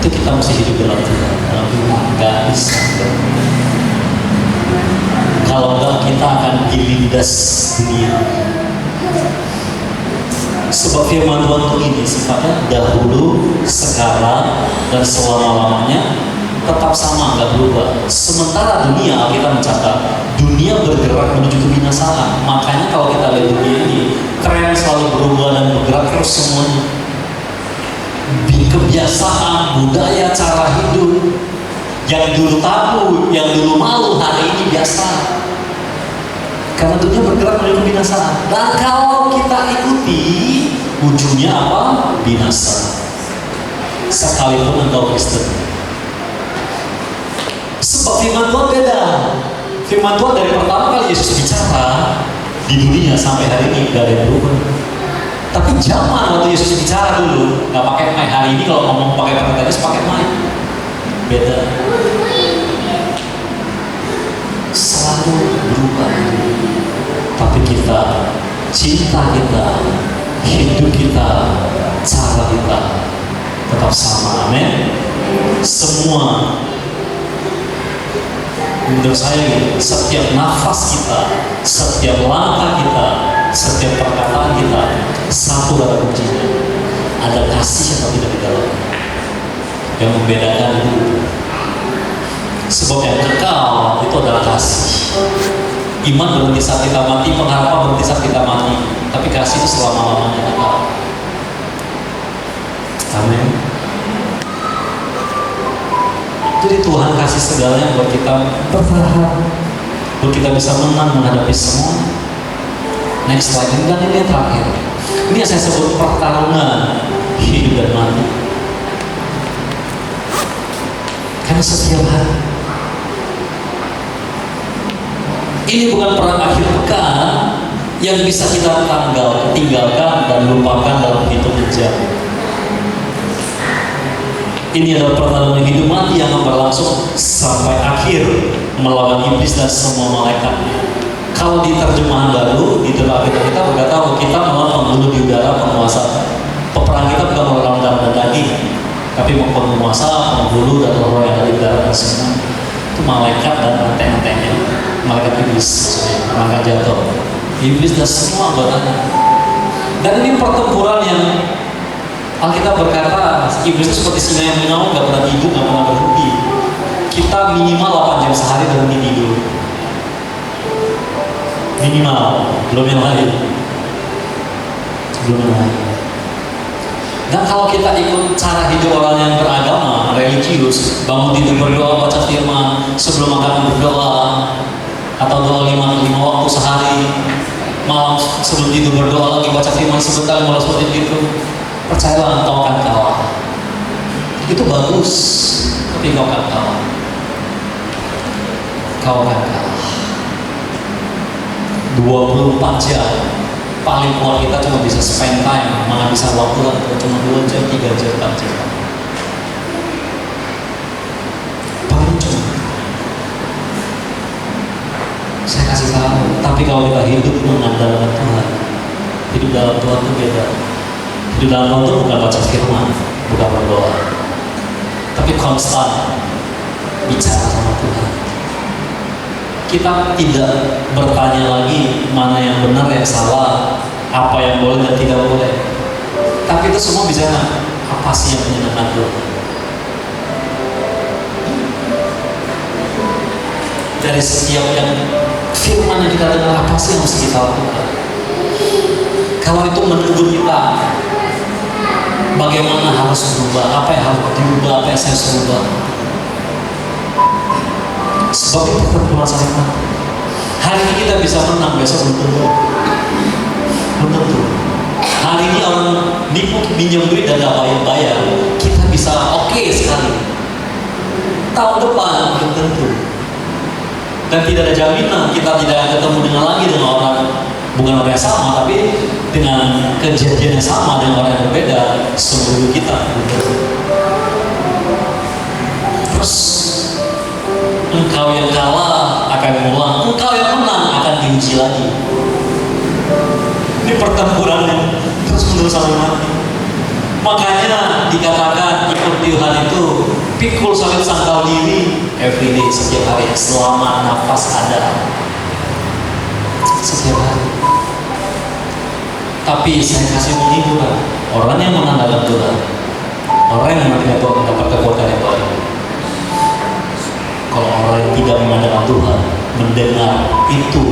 itu kita mesti hidup dalam Tuhan. Dalam Tuhan nggak bisa. Kalau enggak, kita akan dilindas dunia. Sebab firman Tuhan itu ini sifatnya dahulu, sekarang, dan selama-lamanya tetap sama, nggak berubah. Sementara dunia, kita mencatat dunia bergerak menuju kebinasaan. Makanya kalau kita lihat dunia ini, tren selalu berubah dan bergerak terus semuanya. Kebiasaan, budaya, cara hidup yang dulu tabu, yang dulu malu, hari ini biasa. Karena dunia bergerak menuju kebinasaan. Dan kalau kita ikuti, ujungnya apa? Binasa. Sekalipun engkau Kristen. Sebab firman Tuhan beda. Firman Tuhan dari pertama kali Yesus bicara di dunia sampai hari ini gak ada yang berubah. Tapi zaman waktu Yesus bicara dulu, nggak pakai mic. Hari ini kalau ngomong pakai perkataan pakai mic. Beda. Selalu berubah. Tapi kita, cinta kita, hidup kita, cara kita tetap sama. Amin. Semua, menurut saya, setiap nafas kita, setiap langkah kita, setiap perkataan kita, satu kata kuncinya, ada kasih atau tidak di dalamnya. Yang membedakan itu. Sebab yang kekal itu adalah kasih. Iman berhenti saat kita mati, pengharapan berhenti saat kita mati, tapi kasih itu selama-lamanya kekal. Amin. Jadi Tuhan kasih segalanya buat kita bertahan, buat kita bisa menang menghadapi semua. Next slide, dan ini yang terakhir. Ini yang saya sebut pertarungan hidup dan mati. Karena setiap hari ini bukan perang akhir pekan yang bisa kita tinggalkan dan lupakan dalam hitungan jam. Ini adalah pertarungan hidup mati yang akan berlangsung sampai akhir melawan iblis dan semua malaikatnya. Kalau di terjemahan baru, di dalam kita berkata kita melawan pembunuh di udara, penguasa. Peperang kita bukan melawan darah dan daging, tapi penguasa, pembunuh, dan roh yang ada di udara dan semua. Itu malaikat dan rantai-rantainya, malaikat iblis, malaikat jatuh, iblis dan semua anggotanya. Dan ini pertempuran yang Alkitab berkata iblis itu seperti singa yang mengaum, nggak pernah tidur, nggak pernah berhenti. Kita minimal 8 jam sehari berhenti tidur. Minimal, belum yang lain. Dan kalau kita ikut cara hidup orang yang beragama, religius, bangun tidur berdoa, baca firman, sebelum makan berdoa, atau doa 5 waktu sehari, malam sebelum tidur berdoa lagi, baca firman sebentar, malah seperti itu, percayalah engkau akan kalah. Itu bagus, tapi engkau akan kalah. Kau akan kalah. 24 jam paling kuat kita cuma bisa spend time, menghabiskan waktu lah cuma 2 jam, 3 jam, 4 jam. Paling cuma. Saya kasih tahu, tapi kalau kita hidup mengandalkan Tuhan, hidup dalam Tuhan itu beda. Hidup dalam Tuhan itu bukan baca firman, bukan berdoa, tapi konstan bicara sama Tuhan. Kita tidak bertanya lagi mana yang benar, yang salah, apa yang boleh dan tidak boleh. Tapi itu semua bicara apa sih yang menyenangkan Tuhan. Dari setiap yang firman yang kita dengar, apa sih yang harus kita lakukan? Kalau itu menegur kita, bagaimana harus berubah, apa yang harus diubah, apa yang saya harus berubah. Sebab itu pertemuan saling menang. Hari ini kita bisa menang, besok belum tentu. Belum tentu. Hari ini orang nipu pinjam duit dan gak bayar, kita bisa oke sekali. Tahun depan belum tentu. Dan tidak ada jaminan kita tidak akan ketemu dengan lagi dengan orang, bukan orang yang sama, tapi dengan kejadian yang sama dengan orang yang berbeda seumur hidup kita. Terus engkau yang kalah akan mengulang, engkau yang menang akan diuji lagi. Ini pertempuran yang terus menerus sampai mati. Makanya dikatakan ikut Tuhan itu pikul salib sangkal diri everyday, setiap hari, selama nafas ada, setiap hari. Tapi saya kasih penghiburan, orang yang mengandalkan Tuhan, orang yang menantikan Tuhan mendapat kekuatan yang baik. Kalau orang yang tidak mengandalkan Tuhan, mendengar itu,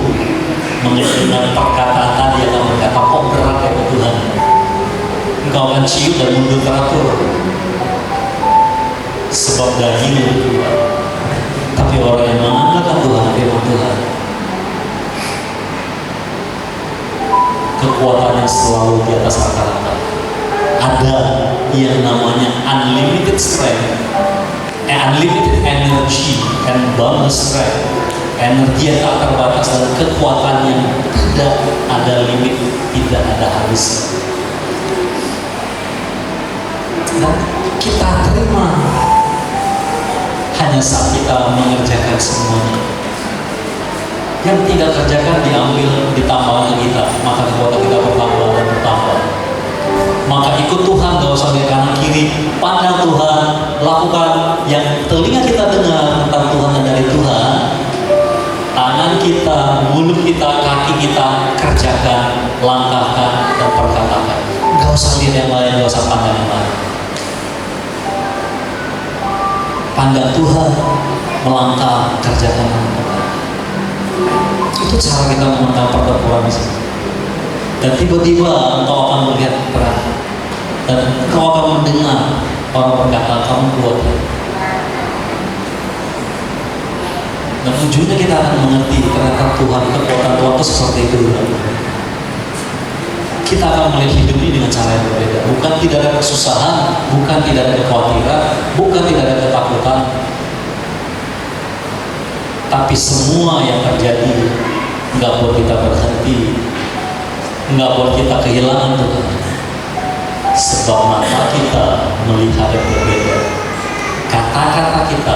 mendengar perkataan tadi yang berkata, kok berat ya Tuhan, engkau akan ciut dan mundur teratur, sebab daging itu Tuhan. Tapi orang yang mengandalkan Tuhan, firman Tuhan, kekuatan yang selalu di atas rata-rata. Ada yang namanya unlimited strength, unlimited energy, and boundless strength. Energi yang tak terbatas dan kekuatan yang tidak ada limit, tidak ada habis. Dan kita terima hanya saat kita mengerjakan semuanya. Yang tidak kerjakan diambil, ditambahkan kita, maka kekuatan kita bertambah dan bertambah. Maka ikut Tuhan, gak usah lihat kanan kiri, pandang Tuhan, lakukan yang telinga kita dengar tentang Tuhan dan dari Tuhan. Tangan kita, mulut kita, kaki kita kerjakan, langkahkan dan perkatakan. Gak usah lihat yang lain, gak usah pandang yang lain. Pandang Tuhan, melangkah, kerjakan Tuhan. Itu cara kita memenangkan pertempuran di sini. Dan tiba-tiba engkau akan melihat perang, dan engkau akan mendengar orang berkata, kamu kuat. Dan ujungnya kita akan mengerti ternyata Tuhan, kekuatan Tuhan itu seperti itu. Kita akan melihat hidup ini dengan cara yang berbeda. Bukan tidak ada kesusahan, bukan tidak ada kekhawatiran, bukan tidak ada ketakutan. Tapi semua yang terjadi nggak buat kita berhenti, nggak buat kita kehilangan Tuhan. Sebab mata kita melihat yang berbeda. Kata-kata kita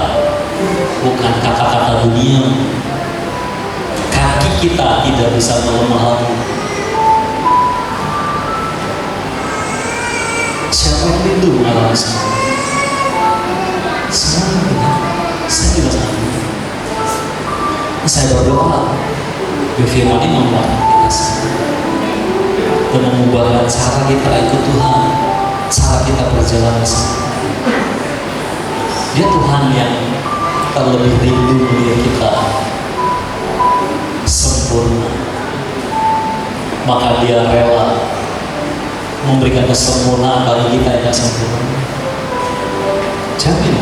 bukan kata-kata dunia. Kaki kita tidak bisa melemah lagi. Siapa yang rindu mengalami semua? Semua kita. Saya juga sangat rindu. Saya berdoa, firman ini menguatkan kita semua dan mengubahkan cara kita ikut Tuhan, cara kita berjalan bersama. Dia Tuhan yang terlebih rindu melihat kita sempurna, maka Dia rela memberikan kesempurnaan bagi kita yang sempurna. Jamin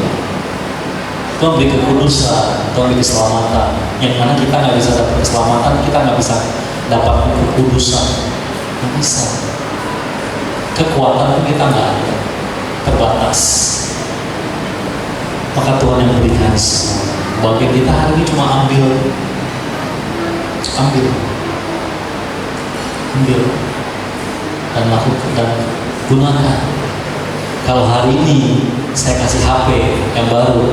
Tuhan beri kekudusan, Tuhan beri keselamatan, yang mana kita nggak bisa dapat keselamatan, kita nggak bisa dapat kekudusan, nggak bisa. Kekuatan kita nggak ada, terbatas. Maka Tuhan yang berikan semua. Bagian kita hari ini cuma ambil. ambil dan lakukan dan gunakan. Kalau hari ini saya kasih HP yang baru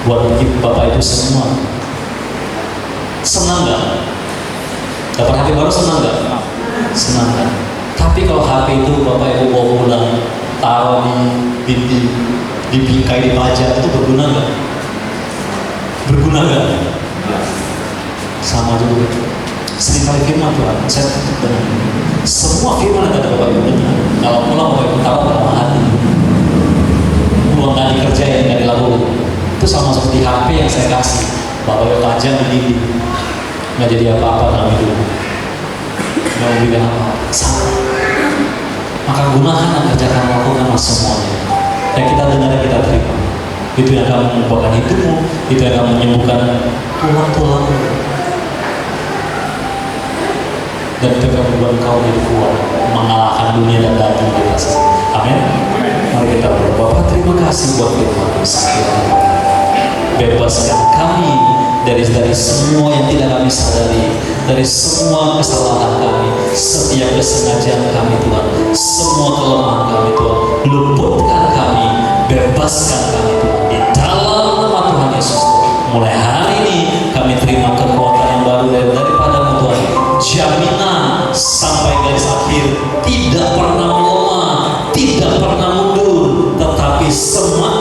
buat Bapak Ibu semua, senang nggak? Dapat HP baru senang nggak? Senang kan? Tapi kalau HP itu Bapak Ibu bawa pulang, taruh di bingkai, di pajak, itu berguna nggak? Berguna nggak? Sama juga. Seringkali firman Tuhan, saya tutup dengan ini. Semua firman yang ada Bapak Ibu dengar, kalau pulang Bapak Ibu taruh dalam hati. Pulang nggak dikerjain, nggak dilakukan. Itu sama seperti HP yang saya kasih. Bapak Ibu pajak di dinding, nggak jadi apa-apa dalam hidup. Nggak memberikan apa-apa. Sama. Maka gunakan dan kerjakan, lakukan semuanya. Dan kita dengar dan kita terima. Itu yang akan mengubahkan hidupmu, itu yang akan menyembuhkan tulang-tulangmu. Dan itu akan membuat kau lebih kuat, mengalahkan dunia dan daging di atas. Amin. Mari kita berdoa. Bapak, terima kasih buat firman-Mu. Bebaskan kami dari semua yang tidak kami sadari, dari semua kesalahan kami, setiap kesengajaan kami Tuhan, semua kelemahan kami Tuhan. Luputkan kami, bebaskan kami Tuhan, di dalam nama Tuhan Yesus. Mulai hari ini kami terima kekuatan yang baru daripada-Mu Tuhan. Jaminan sampai garis akhir, tidak pernah melemah, tidak pernah mundur, tetapi semakin